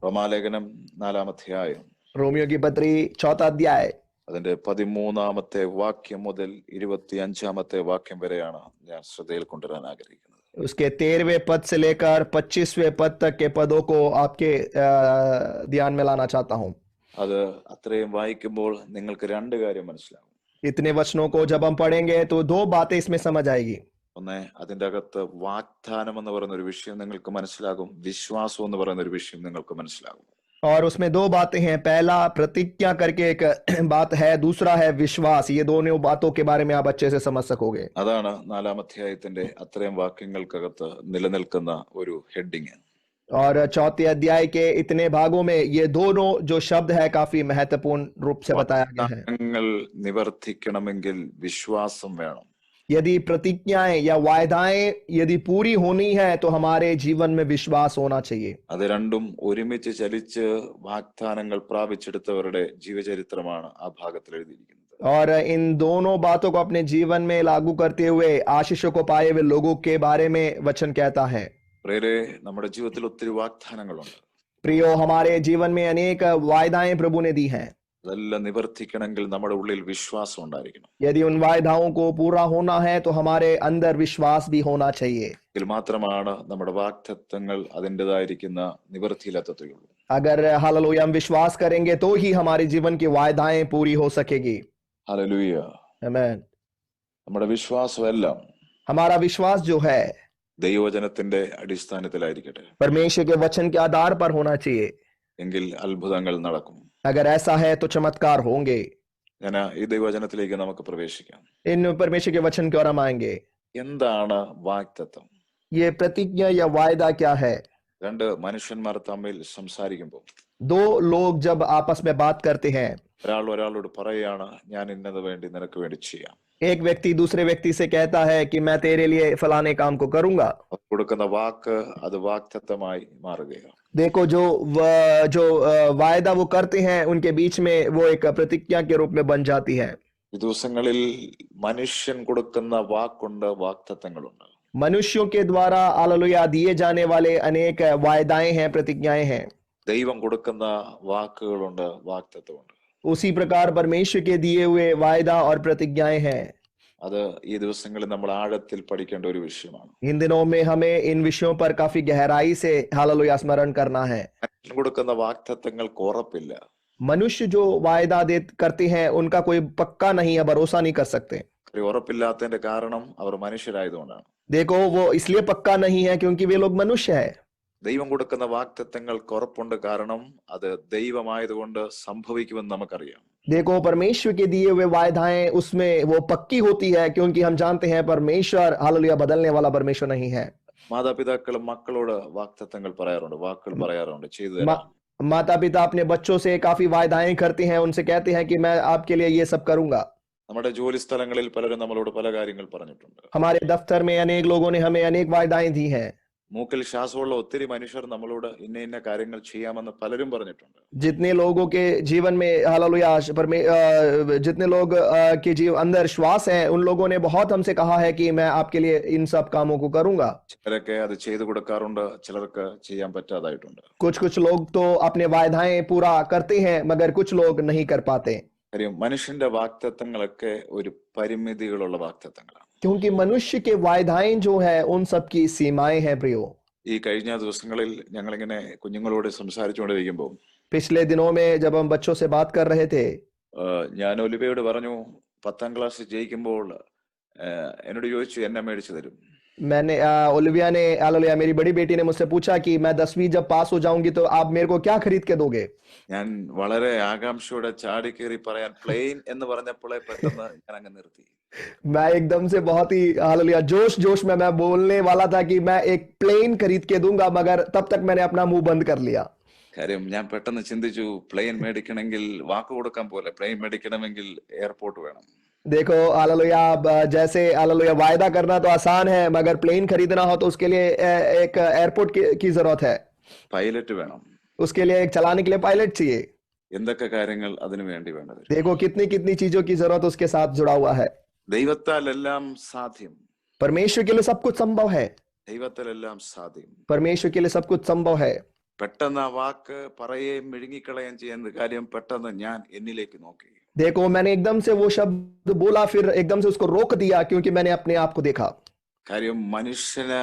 റോമാലേഖനം 4-ാം അധ്യായം रोमियो की पत्री 4वां अध्याय അതിന്റെ 13-ാമത്തെ വാക്യം മുതൽ 25-ാമത്തെ വാക്യം വരെയാണ് ഞാൻ ശ്രദ്ധയിൽ കൊണ്ടുവരാൻ ആഗ്രഹിക്കുന്നത്. उसके 13वें पद से लेकर 25वें पद तक के पदों को आपके ध्यान में लाना चाहता हूं. അത് അത്രയും വായിക്കുമ്പോൾ നിങ്ങൾക്ക് രണ്ട് കാര്യം മനസ്സിലാകും. इतने वचनों को जब हम पढ़ेंगे तो दो बातें इसमें समझ आएगी. ഒന്ന്, അതിന്റെ അകത്ത് വാഗ്ദാനം എന്ന് പറയുന്ന ഒരു വിഷയം നിങ്ങൾക്ക് മനസ്സിലാകും, വിശ്വാസം എന്ന് പറയുന്ന ഒരു വിഷയം നിങ്ങൾക്ക് മനസ്സിലാകും. और उसमें दो बातें हैं. पहला प्रतिज्ञा करके एक बात है, दूसरा है विश्वास. ये दोनों बातों के बारे में आप अच्छे से समझ सकोगे. അതാണ് 4-ാം അധ്യായത്തിന്റെ അത്രയും വാക്യങ്ങൾക്കകത്ത് നിലനിൽക്കുന്ന ഒരു ഹെഡിങ്. और चौथे अध्याय के इतने भागों में ये दोनों जो शब्द है काफी महत्वपूर्ण रूप से बताया गया है. വാഗ്ദാനങ്ങൾ നിവർത്തിക്കണമെങ്കിൽ വിശ്വാസം വേണം. यदि प्रतिज्ञाएं या वायदाएं यदि पूरी होनी है तो हमारे जीवन में विश्वास होना चाहिए. അത് രണ്ടും ഒരുമിച്ച് ചലിച്ച് വാഗ്ദാനങ്ങൾ പ്രാപിച്ചെടുത്തവരുടെ ജീവചരിത്രമാണ് ആ ഭാഗത്തിൽ എഴുതിയിരിക്കുന്നത്. और इन दोनों बातों को अपने जीवन में लागू करते हुए आशीषों को पाए हुए लोगों के बारे में वचन कहता है. പ്രിയരെ, നമ്മുടെ ജീവിതത്തിൽ ഒത്തിരി വാഗ്ദാനങ്ങളുണ്ട്. प्रियो, हमारे जीवन में अनेक वायदाएं प्रभु ने दी हैं. അതെല്ലാം നിവർത്തിക്കണമെങ്കിൽ നമ്മുടെ ഉള്ളിൽ വിശ്വാസം ഉണ്ടായിരിക്കണം. यदि उन वायदाओं को पूरा होना है तो हमारे अंदर विश्वास भी होना चाहिए. എങ്കിൽ മാത്രമാണ് നമ്മുടെ വാഗ്ദത്തങ്ങൾ അതിൻ്റെതായിരിക്കുന്ന നിവർത്തിയിലെത്തത്തുള്ളൂ. अगर हालेलुया हम विश्वास करेंगे तो ही हमारे जीवन की वायदाएं पूरी हो सकेगी. ഹല്ലേലൂയ. आमीन. നമ്മുടെ വിശ്വാസമെല്ലാം हमारा विश्वास जो है ദൈവവചനത്തിന്റെ അടിസ്ഥാനത്തിലായിരിക്കട്ടെ. परमेश्वर के वचन के आधार पर होना चाहिए. എങ്കിൽ അത്ഭുതങ്ങൾ നടക്കും. अगर ऐसा है तो चमत्कार होंगे. ഞാൻ ഈ ദൈവവചനത്തിലേക്ക് നമുക്ക് പ്രവേശിക്കാം. इन परमेश्वर के वचन की ओर हम आएंगे. എന്താണ് വാഗ്ദത്തം? ये प्रतिज्ञा या वायदा क्या है? രണ്ട് മനുഷ്യന്മാർ തമ്മിൽ സംസാരിക്കുമ്പോൾ दो लोग जब आपस में बात करते हैं, ഒരാളോട് പറയാണ്, ഞാൻ ഇന്നത് വേണ്ടി നിനക്ക് വേണ്ടി ചെയ്യാം. एक व्यक्ति दूसरे व्यक्ति से कहता है कि मैं तेरे लिए फलाने काम को करूंगा. കൊടുക്കുന്ന വാക്ക് അത് വാഗ്ദത്തമായി മാറുകയാണ്. देखो, जो वायदा वो करते हैं उनके बीच में वो एक प्रतिज्ञा के रूप में बन जाती है. ഈ ദിവസങ്ങളിൽ മനുഷ്യൻ കൊടുക്കുന്ന വാക്കുണ്ട്, വാഗ്ദത്തങ്ങളുണ്ട്. मनुष्यों के द्वारा हालेलुया दिए जाने वाले अनेक वायदाएं हैं, प्रतिज्ञाएं हैं. ദൈവം കൊടുക്കുന്ന വാക്കുകളുണ്ട്, വാഗ്ദത്തമുണ്ട്. उसी प्रकार परमेश्वर के दिए हुए वायदा और प्रतिज्ञाएं हैं. അത് ഈ ദിവസങ്ങളിൽ നമ്മൾ ആഴത്തിൽ പഠിക്കേണ്ട ഒരു വിഷയമാണ്. इन दिनों में हमें इन विषयों पर काफी गहराई से हालेलुया स्मरण करना है. മനുഷ്യൻ കൊടുക്കുന്ന വാഗ്ദത്തങ്ങൾക്ക് ഉറപ്പില്ല. मनुष्य जो वायदा दे करते हैं उनका कोई पक्का नहीं है, भरोसा नहीं कर सकते. ഒരു ഉറപ്പില്ലാത്തതിന്റെ കാരണം അവർ മനുഷ്യരായതുകൊണ്ടാണ്. देखो, वो इसलिए पक्का नहीं है क्योंकि वे लोग मनुष्य है. ദൈവം കൊടുക്കുന്ന വാഗ്ദത്തങ്ങൾക്ക് ഉറപ്പുണ്ട്, കാരണം അത് ദൈവമായതുകൊണ്ട് സംഭവിക്കുമെന്ന് നമുക്കറിയാം. देखो, परमेश्वर के दिए हुए वायदाएं उसमें वो पक्की होती है क्योंकि हम जानते हैं परमेश्वर हालेलुया बदलने वाला परमेश्वर नहीं है. മാതാപിതാക്കളും മക്കളോട് വാഗ്ദത്തങ്ങൾ പറയാറുണ്ട്, വാക്കുകൾ പറയാറുണ്ട്, ചെയ്തു തരാം. माता पिता अपने बच्चों से काफी वायदाएं करते हैं, उनसे कहते हैं कि मैं आपके लिए ये सब करूंगा. നമ്മുടെ ജോലി സ്ഥലങ്ങളിൽ പലരും നമ്മളോട് പല കാര്യങ്ങൾ പറഞ്ഞിട്ടുണ്ട്. हमारे दफ्तर में अनेक लोगों ने हमें अनेक वायदाएं दी हैं. മൂക്കിൽ ശ്വാസമുള്ള ഒത്തിരി മനുഷ്യർ നമ്മളോട് ഇന്ന ഇന്ന കാര്യങ്ങൾ ചെയ്യാമെന്ന് പലരും പറഞ്ഞിട്ടുണ്ട്. जितने लोगों के जीवन में हालेलुया जितने लोग के जीव अंदर श्वास है, उन लोगों ने बहुत हमसे कहा है कि मैं आपके लिए इन सब कामों को करूंगा. ചിലരൊക്കെ അത് ചെയ്തു കൊടുക്കാറുണ്ട്, ചിലർക്ക് ചെയ്യാൻ പറ്റാതായിട്ടുണ്ട്. कुछ लोग तो अपने वायदाएं पूरा करते हैं मगर कुछ लोग नहीं कर पाते. കാര്യം മനുഷ്യന്റെ വാഗ്ദത്തങ്ങളൊക്കെ ഒരു പരിമിതികളുള്ള വാഗ്ദത്തങ്ങളാണ്. क्योंकि मनुष्य के वायदाएं जो है उन सब की सीमाएं हैं. प्रियो, ഈ കഴിഞ്ഞ ദിവസങ്ങളിൽ ഞങ്ങളിങ്ങനെ കുഞ്ഞുങ്ങളോട് സംസാരിച്ചുകൊണ്ടിരിക്കുമ്പോൾ पिछले दिनों में जब हम बच्चों से बात कर रहे थे, ഞാൻ ഒലിവയോട് പറഞ്ഞു, 10ാം ക്ലാസ് ജയിക്കുമ്പോൾ എന്നോട് ചോദിച്ചു എന്നെ മേടിച്ചു തരും. मैंने ओलिविया ने हालेलुया मेरी बड़ी बेटी ने मुझसे पूछा कि मैं 10वीं जब पास हो जाऊंगी तो आप मेरे को क्या खरीद के दोगे. ഞാൻ വളരെ ആകാംക്ഷയോടെ ചാടി കയറി പറയാൻ പ്ലെയിൻ എന്ന് പറഞ്ഞപ്പോഴേ പെട്ടെന്ന് ഞാൻ അങ്ങ് നിർത്തി. मैं एकदम से बहुत ही हालेलुया जोश में मैं बोलने वाला था कि मैं एक प्लेन खरीद के दूंगा, मगर तब तक मैंने अपना मुंह बंद कर लिया. കാര്യം ഞാൻ പെട്ടെന്ന് ചിന്തിച്ചു, പ്ലെയിൻ മേടിക്കണമെങ്കിൽ വാക്ക് കൊടുക്കാൻ പോലെ, പ്ലെയിൻ മേടിക്കണമെങ്കിൽ എയർപോർട്ട് വേണം. देखो हालेलुया, जैसे हालेलुया वायदा करना तो आसान है मगर प्लेन खरीदना हो तो उसके लिए एक एयरपोर्ट की जरूरत है. പൈലറ്റ് വേണം. उसके लिए एक चलाने के लिए पायलट चाहिए. എന്തൊക്കെ കാര്യങ്ങൾ അതിനു വേണ്ടി വേണ്ടത്. देखो कितनी कितनी चीजों की जरूरत उसके साथ जुड़ा हुआ है. ദൈവത്താൽ എല്ലാം സാധ്യം. परमेश्वर के लिए सब कुछ संभव है. ദൈവത്താൽ എല്ലാം സാധ്യം. परमेश्वर के लिए सब कुछ संभव है. പെട്ടെന്ന് ആ വാക്ക് പറയുകയും വിഴുങ്ങിക്കളയുകയും ചെയ്യുന്ന കാര്യം പെട്ടെന്ന് ഞാൻ എന്നിലേക്ക് നോക്കി. देखो, मैंने एकदम से वो शब्द बोला, फिर एकदम से उसको रोक दिया क्योंकि मैंने अपने आप को देखा. കാര്യം മനുഷ്യന്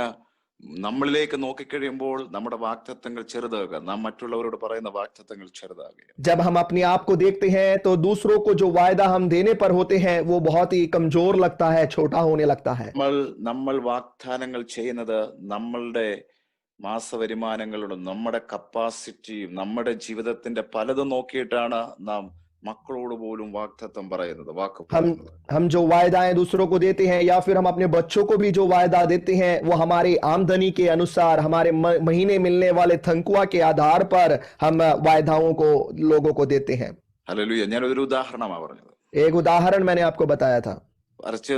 നമ്മളിലേക്ക് നോക്കിക്കഴിയുമ്പോൾ നമ്മുടെ വാഗ്ദത്തങ്ങൾ ചെറുതാകുക, നാം മറ്റുള്ളവരോട് പറയുന്ന വാഗ്ദത്തങ്ങൾ ചെറുതാകുക. जब हम अपने आप को देखते हैं तो दूसरों को जो वायदा हम देने पर होते हैं वो बहुत ही कमजोर लगता है, छोटा होने लगता है. നമ്മൾ വാഗ്ദാനങ്ങൾ ചെയ്യുന്നത് നമ്മളുടെ മാസവരുമാനങ്ങളും നമ്മുടെ കപ്പാസിറ്റിയും നമ്മുടെ ജീവിതത്തിന്റെ പലതും നോക്കിയിട്ടാണ് നാം മക്കളോട് പോലും വാഗ്ദത്തം പറയുന്നത്, വാക്ക് പറയുന്നത്. हम जो वायदाएं दूसरों को देते हैं या फिर हम अपने बच्चों को भी जो वायदा देते हैं वो हमारी आमदनी के अनुसार, हमारे महीने मिलने वाले तनख्वाह के आधार पर हम वायदाओं को लोगों को देते हैं. ഹല്ലേലൂയ. ഞാനൊരു ഉദാഹരണമാണ് പറഞ്ഞത്. एक उदाहरण मैंने आपको बताया था. മറിച്ച്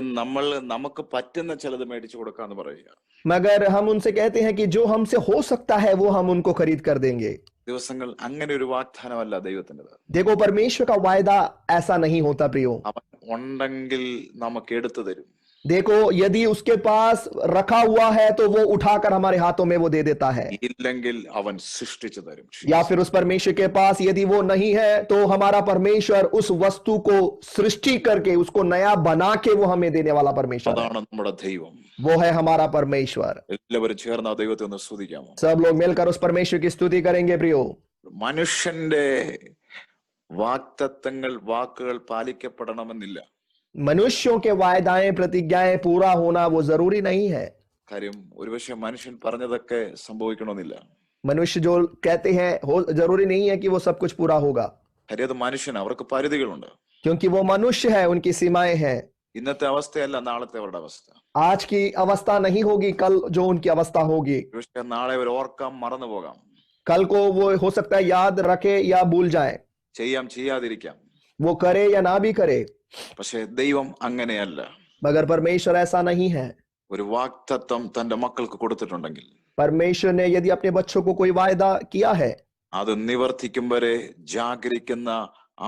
നമുക്ക് പറ്റുന്ന ചിലത് മേടിച്ചു കൊടുക്കാന്ന് പറയുക. मगर हम उनसे कहते हैं कि जो हमसे हो सकता है वो हम उनको खरीद कर देंगे. ദിവസങ്ങൾ അങ്ങനെ ഒരു വാഗ്ദാനമല്ല ദൈവത്തിൻ്റെത്. देखो, परमेश्वर का वायदा ऐसा नहीं होता प्रियो. അവൻ ഉണ്ടെങ്കിൽ നമുക്ക് എടുത്തു തരും. देखो, यदि उसके पास रखा हुआ है तो वो उठाकर हमारे हाथों में वो दे देता है. ഇല്ലെങ്കിൽ അവൻ സൃഷ്ടിച്ചു തരും. या फिर उस परमेश्वर के पास यदि वो नहीं है तो हमारा परमेश्वर उस वस्तु को सृष्टि करके उसको नया बना के वो हमें देने वाला परमेश्वर है. അതാണ് നമ്മുടെ ദൈവം. वो है हमारा परमेश्वर. എല്ലാവരും ചേർന്ന് ആ ദൈവത്തെ ഒന്ന് സ്തുതിക്കാമോ? सब लोग मिलकर उस परमेश्वर की स्तुति करेंगे प्रियो. മനുഷ്യന്റെ വാഗ്ദത്തങ്ങൾ വാക്കുകൾ പാലിക്കപ്പെടണമെന്നില്ല. मनुष्यों के वायदाएं प्रतिज्ञाएं पूरा होना वो जरूरी नहीं है. കാര്യം ഒരുപക്ഷെ മനുഷ്യൻ പറഞ്ഞതൊക്കെ സംഭവിക്കണമെന്നില്ല. मनुष्य जो कहते हैं हो जरूरी नहीं है कि वो सब कुछ पूरा होगा, കാര്യം അത് മനുഷ്യൻ, അവർക്ക് പരിധികളുണ്ട്. क्योंकि वो मनुष्य है, उनकी सीमाएं हैं. ഇന്നത്തെ അവസ്ഥയല്ല നാളത്തെ അവരുടെ അവസ്ഥ. आज की अवस्था नहीं होगी कल जो उनकी अवस्था होगी. ഒരുപക്ഷെ നാളെ അവർ ഓർക്കാം, മറന്നു പോകാം, कल को वो हो सकता है याद रखे या भूल जाए, ചെയ്യാം ചെയ്യാതിരിക്കാം. वो करे या ना भी करे. പക്ഷെ ദൈവം അങ്ങനെയല്ല. मगर परमेश्वर ऐसा नहीं है. ഒരു വാഗ്ദത്തം തന്റെ മക്കൾക്ക് കൊടുത്തിട്ടുണ്ടെങ്കിൽ परमेश्वर ने यदि अपने बच्चों को कोई वायदा किया है അത് നിവർത്തിക്കും വരെ ജാഗരിക്കുന്ന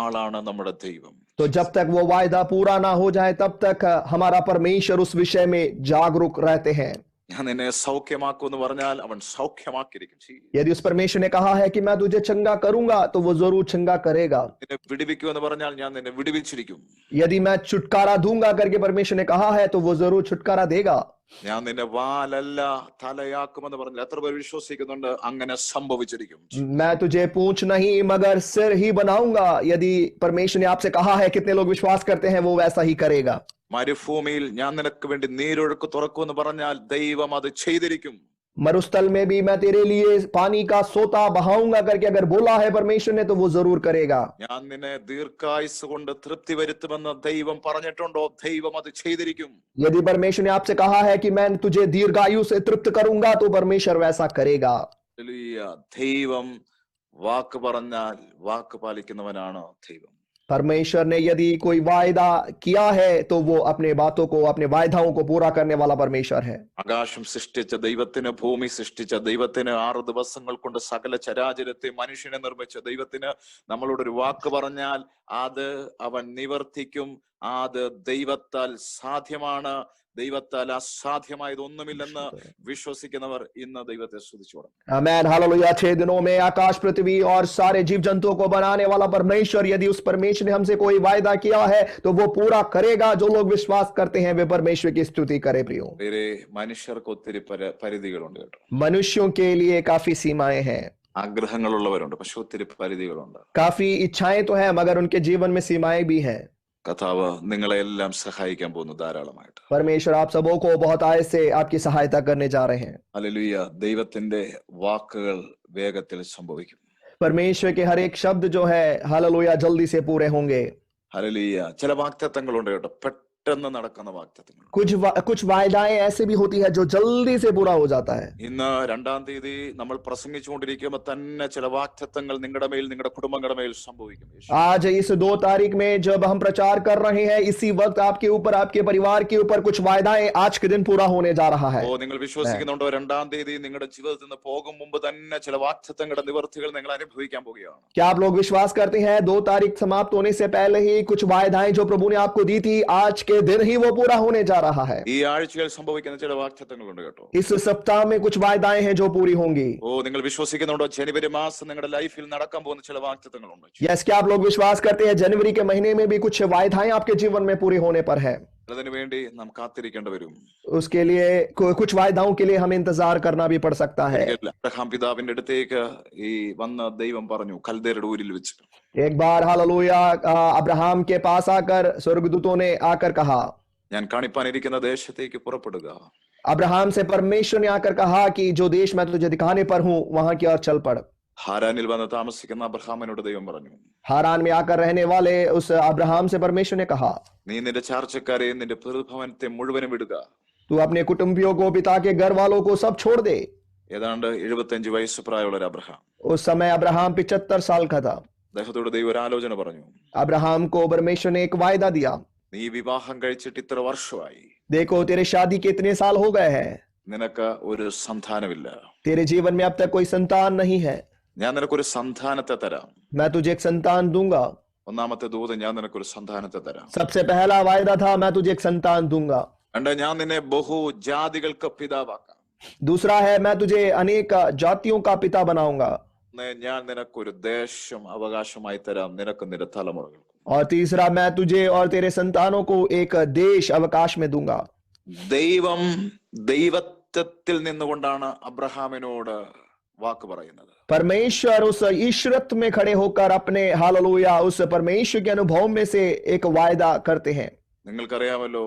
ആളാണ് നമ്മുടെ ദൈവം. तो जब तक वो वायदा पूरा ना हो जाए तब तक हमारा परमेश्वर उस विषय में जागरूक रहते हैं. ഞാൻ നിന്നെ സൗഖ്യമാക്കും എന്ന് പറഞ്ഞാൽ അവൻ സൗഖ്യമാക്കിയിരിക്കും. यदि उस परमेश्वर ने कहा है कि मैं तुझे चंगा करूंगा तो वो जरूर चंगा करेगा. നിന്നെ വിടുവിക്കും എന്ന് പറഞ്ഞാൽ ഞാൻ നിന്നെ വിടുവിച്ചിരിക്കും. यदि मैं छुटकारा दूंगा करके परमेश्वर ने कहा है तो वो जरूर छुटकारा देगा. ഞാൻ നിന്നെ വാലല്ല തലയാക്കുമെന്ന് പറഞ്ഞാൽ എത്ര പേർ വിശ്വസിക്കുന്നുണ്ട്? അങ്ങനെ സംഭവിച്ചിരിക്കും. मैं तुझे पूंछ नहीं मगर सिर ही बनाऊंगा. यदि परमेश्वर ने आपसे कहा है, कितने लोग विश्वास करते हैं वो वैसा ही करेगा. മരുഭൂമിയിൽ ഞാൻ നിനക്ക് വേണ്ടി നീരൊഴുക്ക് തുറക്കുമെന്ന് പറഞ്ഞാൽ ദൈവം അത് ചെയ്തിരിക്കും. मरुस्थल में भी मैं तेरे लिए पानी का सोता बहाऊंगा करके अगर बोला है परमेश्वर ने तो वो जरूर करेगा. ഞാൻ നിന്നെ ദീർഘായുസ് കൊണ്ട് തൃപ്തി വരുത്തുമെന്ന് ദൈവം പറഞ്ഞിട്ടുണ്ടോ? ദൈവം അത് ചെയ്തിരിക്കും. यदि परमेश्वर ने आपसे कहा है कि मैं तुझे दीर्घायु से तृप्त करूंगा तो परमेश्वर वैसा करेगा. ഹല്ലേലൂയ. ദൈവം വാക്ക് പറഞ്ഞാൽ വാക്ക് പാലിക്കുന്നവനാണ് ദൈവം. परमेश्वर ने यदि कोई वायदा किया है तो वो अपने बातों को, अपने वायदाओं को पूरा करने वाला परमेश्वर है. ആകാശം സൃഷ്ടിച്ച ദൈവത്തിന്, ഭൂമി സൃഷ്ടിച്ച ദൈവത്തിന്, 6 ദിവസങ്ങൾ കൊണ്ട് സകല ചരാചരത്തെ മനുഷ്യനെ നിർമ്മിച്ച ദൈവത്തിന് നമ്മളോടൊരു വാക്ക് പറഞ്ഞാൽ അത് അവൻ നിവർത്തിക്കും. അത് ദൈവത്താൽ സാധ്യമാണ്. ദൈവത്താൽ അസാധ്യമായതൊന്നുമില്ലെന്ന് വിശ്വസിക്കുന്നവർ ഇന്ന് ദൈവത്തെ സ്തുതിച്ചു തുടങ്ങും. आमीन, हालेलुया. 6 दिनों में आकाश, पृथ्वी और सारे जीव जंतुओं को बनाने वाला परमेश्वर, यदि उस परमेश्वर ने हमसे कोई वायदा किया है तो वो पूरा करेगा. जो लोग विश्वास करते हैं वे परमेश्वर की स्तुति करे प्रियो. വേറെ മനുഷ്യർക്ക് ഒത്തിരി പരിധികളുണ്ട് കേട്ടോ. मनुष्यों के लिए काफी सीमाएं हैं. ആഗ്രഹങ്ങളുള്ളവരുണ്ട്, പക്ഷെ ഒത്തിരി പരിധികളുണ്ട്. काफी इच्छाएं तो है मगर उनके जीवन में सीमाएं भी हैं. കർത്താവ് നിങ്ങളെ എല്ലാം സഹായിക്കാൻ പോകുന്നു ധാരാളമായിട്ട്. परमेश्वर आप सबों को बहुत आय से आपकी सहायता करने जा रहे हैं. ഹല്ലേലൂയ. ദൈവത്തിന്റെ വാക്കുകൾ വേഗത്തിൽ സംഭവിക്കും. परमेश्वर के हर एक शब्द जो है हालेलुया जल्दी से पूरे होंगे. ഹല്ലേലൂയ. ചില വാഗ്ദത്തങ്ങളുണ്ട് കേട്ടോ, പെട്ടെന്ന് നടക്കുന്ന വാഗ്ദത്തങ്ങൾ. कुछ वायदाएं ऐसे भी होती है जो जल्दी से पूरा हो जाता है. ഇന്ന് 2-ാം തീയതി നമ്മൾ പ്രസംഗിച്ചുകൊണ്ടിരിക്കുമ്പോൾ തന്നെ ചില വാഗ്ദത്തങ്ങൾ നിങ്ങളുടെ മേൽ, നിങ്ങളുടെ കുടുംബങ്ങളുടെ മേൽ സംഭവിക്കും. आज इस 2 तारीख में जब हम प्रचार कर रहे हैं, इसी वक्त आपके ऊपर, आपके परिवार के ऊपर कुछ वायदाएं आज के दिन पूरा होने जा रहा है. ഓ, നിങ്ങൾ വിശ്വസിക്കുന്നുണ്ടോ? 2-ാം തീയതി നിങ്ങളുടെ ജീവിതത്തിൽ നിന്ന് പോകും മുമ്പ് തന്നെ ചില വാഗ്ദത്തങ്ങളുടെ നിവർത്തികൾ നിങ്ങൾ അനുഭവിക്കാൻ പോകുകയാണ്. क्या आप लोग विश्वास करते हैं 2 तारीख समाप्त होने से पहले ही कुछ वायदाएं जो प्रभु ने आपको दी थी आज के अगले दिन ही वो पूरा होने जा रहा है। ഈ ആഴ്ചയിൽ സംഭവിക്കുന്ന ചില വാഗ്ദത്തങ്ങളുണ്ട് കേട്ടോ. इस सप्ताह में कुछ वायदाएं हैं जो पूरी होंगी। ഓ, നിങ്ങൾ വിശ്വസിക്കുന്നുണ്ടോ? ജനുവരി മാസം നിങ്ങളുടെ ലൈഫിൽ നടക്കാൻ പോകുന്ന ചില വാഗ്ദത്തങ്ങളുണ്ട്. यस, क्या आप लोग विश्वास करते हैं जनवरी के महीने में भी कुछ वायदाएं आपके जीवन में पूरी होने पर है? അതിനു വേണ്ടി നാം കാത്തിരിക്കേണ്ടി വരും. उसके लिए कुछ वायदाओं के लिए हमें इंतजार करना भी पड़ सकता है। അബ്രഹാം പിതാവിന്റെ അടുത്തേക്ക് ഈ വന്ന ദൈവം പറഞ്ഞു കൽദേരുടെ ഊരിൽ വെച്ച്. एक बार हालेलुया अब्राहम के पास आकर स्वर्गदूतों ने आकर कहा, ഞാൻ കാണിപ്പാനിരിക്കുന്ന ദേശത്തേക്ക് പുറപ്പെടുക. अब्राहम से परमेश्वर ने आकर कहा कि जो देश मैं तुझे दिखाने पर हूं वहां की ओर चल पड़। ഹാരാനിൽ വന്ന് താമസിക്കുന്ന അബ്രഹാമിനോട് ദൈവം പറഞ്ഞു, हारान में आकर रहने वाले उस अब्राहम से परमेश्वर ने कहा, നീ നിന്റെ ചാർച്ചക്കാരെയും നിന്റെ പിതൃഭവനത്തെ മുഴുവനും വിടുക. तू अपने कुटुंबियों को, पिता के घर वालों को सब छोड़ दे। ഏതാണ്ട് 75 വയസ്സ് പ്രായമുള്ള ഒരു അബ്രഹാം. उस समय अब्राहम 75 साल का था। അദ്ദേഹത്തോട് ദൈവം ഒരു ആലോചന പറഞ്ഞു. अब्राहम को परमेश्वर ने एक वायदा दिया, നീ വിവാഹം കഴിച്ചിട്ട് ഇത്ര വർഷമായി, देखो तेरे शादी के इतने साल हो गए हैं, നിനക്ക് ഒരു സന്താനമില്ല. तेरे जीवन में अब तक कोई संतान नहीं है। ഞാൻ നിനക്കൊരു സന്താനത്തെ തരാം. मैं तुझे एक संतान दूंगा। ഒന്നാമത്തെ ദൂത്, ഞാൻ നിനക്കൊരു സന്താനത്തെ തരാം. सबसे पहला वायदा था, मैं तुझे एक संतान दूंगा। രണ്ട്, ഞാൻ നിന്നെ ബഹുജാതികൾക്ക് പിതാവാക്കാം. दूसरा है, मैं तुझे अनेक जातियों का पिता बनाऊंगा। ഞാൻ നിനക്കൊരു ദേശം അവകാശമായി തരാം, നിനക്ക് നിന്റെ തലമുറകൾക്കും. और तीसरा, मैं तुझे और तेरे संतानों को एक देश अवकाश में दूंगा। ദൈവം ദൈവത്വത്തിൽ നിന്നുകൊണ്ടാണ് അബ്രഹാമിനോട് വാക്ക് പറയുന്നത്. परमेश्वर उस ईश्वरत्व में खड़े होकर अपने हालेलुया उस परमेश्वर के अनुभव में से एक वायदा करते हैं। നിങ്ങൾക്കറിയാമല്ലോ,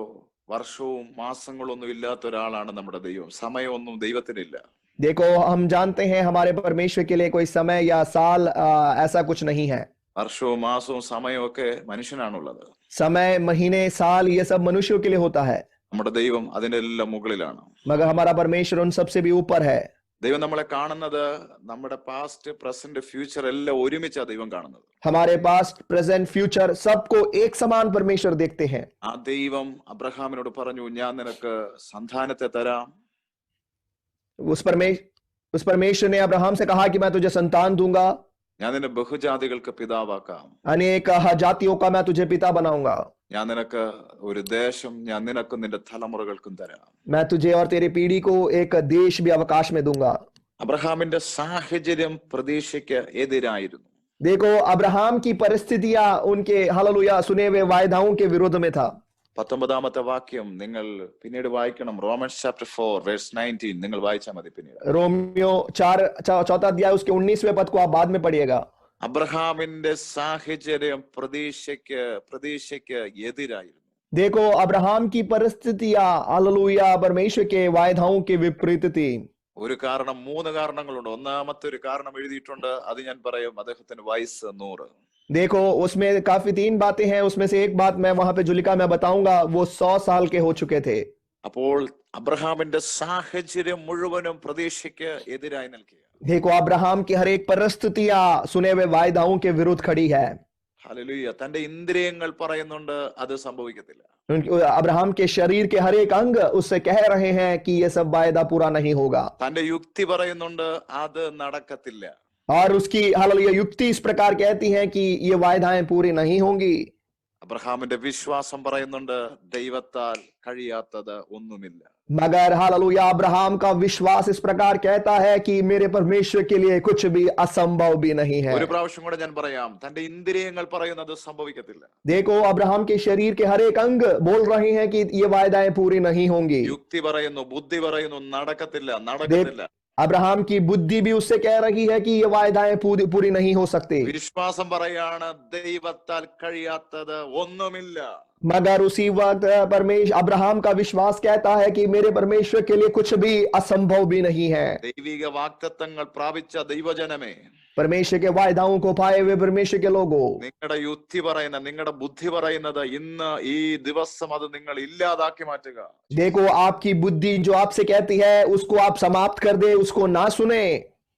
വർഷവും മാസങ്ങളൊന്നും ഇല്ലാത്ത ഒരാളാണ് നമ്മുടെ ദൈവം. സമയമൊന്നും ദൈവത്തിനില്ല. देखो, हम जानते हैं हमारे परमेश्वर के लिए कोई समय या साल ऐसा कुछ नहीं है। വർഷവും മാസവും സമയവും ഒക്കെ മനുഷ്യനാണുള്ളത്. समय, महीने, साल ये सब मनुष्यों के लिए होता है, നമ്മുടെ ദൈവം അതിന്റെ എല്ലാം മുകളിലാണ്. मगर हमारा परमेश्वर उन सबसे भी ऊपर है। ദൈവം നമ്മളെ കാണുന്നത് നമ്മുടെ പാസ്റ്റ്, പ്രസന്റ്, ഫ്യൂച്ചർ എല്ലാം ഒരുമിച്ചാണ് ദൈവം കാണുന്നത്. हमारे पास्ट, प्रेजेंट, फ्यूचर सबको एक समान परमेश्वर देखते हैं। ആ ദൈവം അബ്രഹാമിനോട് പറഞ്ഞു, ഞാൻ നിനക്ക് സന്താനത്തെ തരാം. उस परमेश्वर ने अब्राहम से कहा कि मैं तुझे संतान दूंगा, ഞാൻ നിന്നെ ബഹുജാതികൾക്ക് പിതാവാക്കാം. अनेक जातियों का मैं तुझे पिता बनाऊंगा, ഞാൻ നിനക്ക് ഒരു ദേശം, ഞാൻ നിനക്കും നിന്റെ തലമുറകൾക്കും തരാം. मैं तुझे और तेरी पीढ़ी को एक देश भी अवकाश में दूंगा। അബ്രഹാമിന്റെ സാഹചര്യം പ്രതീക്ഷയ്ക്ക് എതിരായിരുന്നു. देखो, अब्राहम की परिस्थितियां उनके हालेलुया सुने हुए वायदाओं के विरोध में था। 19ാമത്തെ വാക്യം നിങ്ങൾ പിന്നീട് വായിക്കണം. റോമൻസ് ചാപ്റ്റർ 4 വേഴ്സ് 19 നിങ്ങൾ വായിച്ചാൽ മതി. പിന്നീട് रोमियो 4 अध्याय उसके 19वें पद को आप बाद में पढ़िएगा। അബ്രഹാമിന്റെ സാഹചര്യം പ്രതീക്ഷയ്ക്ക് എതിരായിരുന്നു. देखो, अब्राहम की परिस्थितियां हालेलुया परमेश्वर के वायदाओं के विपरीत थी। ഒരു കാരണം, 3 കാരണങ്ങളുണ്ട്. ഒന്നാമത്തെ ഒരു കാരണം എഴുതിയിട്ടുണ്ട്, അത് ഞാൻ പറയും. അദ്ദേഹത്തിന് വയസ്സ് 100. देखो, उसमें काफी 3 बातें हैं, उसमें से एक बात मैं वहां पे जुलिका मैं बताऊंगा, वो 100 साल के हो चुके थे। അപ്പോൾ അബ്രഹാമിന്റെ സാഹചര്യം മുഴുവനും പ്രതീക്ഷയ്ക്ക് എതിരായി നിൽക്കുക. देखो, अब्राहम की हर एक परिस्थितियां सुने हुए वायदाओं के विरुद्ध खड़ी है। ഹല്ലേലൂയ. തന്റെ ഇന്ദ്രിയങ്ങൾ പറയുന്നുണ്ട് അത് സംഭവിക്കത്തില്ല. अब्राहम के शरीर के हर एक अंग उससे कह रहे हैं कि ये सब वायदा पूरा नहीं होगा। തന്റെ യുക്തി പറയുന്നുണ്ട് അത് നടക്കത്തില്ല. और उसकी हालेलुया युक्ति इस प्रकार कहती है कि ये वायदाएं पूरी नहीं होंगी। അബ്രഹാമിന്റെ വിശ്വാസം പറയുന്നുണ്ട് ദൈവത്താൽ കഴിയാത്തത് ഒന്നുമില്ല. मगर हालेलुया अब्राहम का विश्वास इस प्रकार कहता है कि मेरे परमेश्वर के लिए कुछ भी असंभव भी नहीं है। ഒരു പ്രാവശ്യം കൂടെ ഞാൻ പറയാം, തന്റെ ഇന്ദ്രിയങ്ങൾ പറയുന്നത് സംഭവിക്കത്തില്ല. देखो, अब्राहम के शरीर के हर एक अंग बोल रहे हैं कि ये वायदाएं पूरी नहीं होंगी। യുക്തി പറയുന്നു, ബുദ്ധി പറയുന്നു നടക്കത്തില്ല. अब्राहम की बुद्धि भी उससे कह रही है कि ये वायदाएं पूरी नहीं हो सकती। വിശ്വാസം പറയാണ് ദൈവത്താൽ കഴിയാത്തത് ഒന്നുമില്ല. मगर उसी वक्त अब्राहम का विश्वास कहता है कि मेरे परमेश्वर के लिए कुछ भी असंभव भी नहीं है। ദൈവിക വാഗ്ദത്തങ്ങൾ പ്രാപിച്ച ദൈവജനമേ, परमेश्वर के वायदाओं को पाए हुए परमेश्वर के लोगों, നിങ്ങളുടെ യുക്തി പറയുന്ന, നിങ്ങളുടെ ബുദ്ധി പറയുന്നത് ഇന്ന് ഈ ദിവസം അത് നിങ്ങൾ ഇല്ലാതാക്കി മാറ്റുക. देखो, आपकी बुद्धि जो आपसे कहती है उसको आप समाप्त कर दे, उसको ना सुने।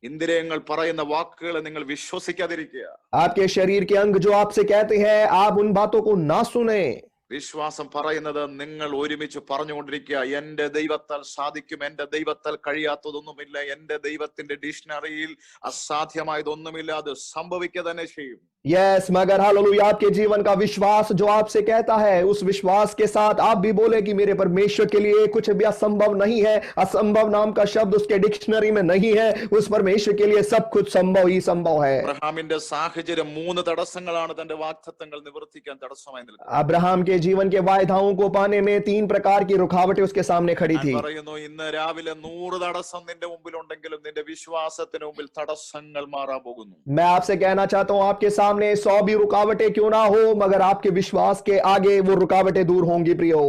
ഇന്ദ്രിയങ്ങൾ പറയുന്ന വാക്കുകളെ നിങ്ങൾ വിശ്വസിക്കാതിരിക്കുക. आपके शरीर के अंग जो आपसे कहते हैं आप उन बातों को ना सुने। വിശ്വാസം പറയുന്നത് നിങ്ങൾ ഒരുമിച്ച് പറഞ്ഞുകൊണ്ടിരിക്കുക, എന്റെ ദൈവത്താൽ സാധിക്കും, എന്റെ ദൈവത്താൽ കഴിയാത്തതൊന്നുമില്ല, എന്റെ ദൈവത്തിന്റെ ഡിക്ഷണറിയിൽ അസാധ്യമായതൊന്നുമില്ല, അത് സംഭവിക്കുക തന്നെ ചെയ്യും. यस, मगर हालेलुया आपके जीवन का विश्वास जो आपसे कहता है, उस विश्वास के साथ आप भी बोले कि मेरे परमेश्वर के लिए कुछ भी असंभव नहीं है। असंभव नाम का शब्द उसके डिक्शनरी में नहीं है। उस परमेश्वर के लिए सब कुछ संभव ही संभव है। അബ്രഹാമിന്റെ സാഹചര്യം 3 തടസ്സങ്ങളാണ് തന്റെ വാഗ്ദത്തങ്ങൾ നിവർത്തിക്കാൻ തടസ്സമായി നിൽക്കുന്നത്. अब्राहम के जीवन के वायदाओं को पाने में 3 प्रकार की रुकावटें उसके सामने खड़ी ഞാൻ थी। പറയുന്നു, ഇന്ന് രാവിലെ 100 തടസ്സം നിന്റെ മുമ്പിലുണ്ടെങ്കിലും നിന്റെ വിശ്വാസത്തിന് മുമ്പിൽ തടസ്സങ്ങൾ മാറാൻ പോകുന്നു. मैं आपसे कहना चाहता हूं, आपके सामने 100 भी रुकावटें क्यों ना हो, मगर आपके विश्वास के आगे वो रुकावटें दूर होंगी प्रियो।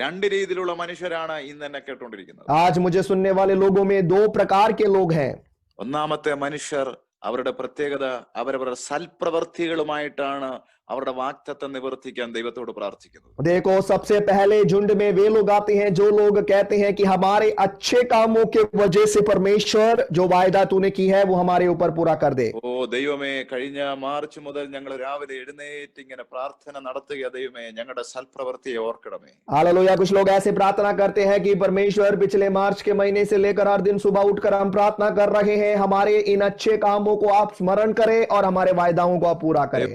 രണ്ട് രീതിയിലുള്ള മനുഷ്യരാണ് ഇന്ന് എന്നെ കേട്ടുകൊണ്ടിരിക്കുന്നത്. आज मुझे सुनने वाले लोगों में 2 प्रकार के लोग हैं। ഒന്നാമത്തെ മനുഷ്യർ അവരുടെ പ്രത്യേകത അവരവരുടെ സൽപ്രവർത്തികളുമായിട്ടാണ് അവരുടെ വാഗ്ദത്തം നിവർത്തിക്കാൻ ദൈവത്തോട് പ്രാർത്ഥിക്കുന്നത്. देखो, सबसे पहले झुंड में वे लोग आते हैं जो लोग कहते हैं कि हमारे अच्छे कामों के वजह से परमेश्वर जो वायदा तूने की है वो हमारे ऊपर पूरा कर दे। ഓ ദൈവമേ, കഴിഞ്ഞ മാർച്ച് മുതൽ ഞങ്ങൾ രാവിലെ എഴുന്നേറ്റ് ഇങ്ങനെ പ്രാർത്ഥന നടത്തുക. ദൈവമേ, ഞങ്ങളുടെ സൽപ്രവൃത്തിയെ ഓർക്കണമേ. हालेलुया, कुछ लोग ऐसे प्रार्थना करते हैं कि परमेश्वर पिछले मार्च के महीने से लेकर हर दिन सुबह उठकर हम प्रार्थना कर रहे हैं, हमारे इन अच्छे कामों को आप स्मरण करें और हमारे वायदाओं को आप पूरा करें।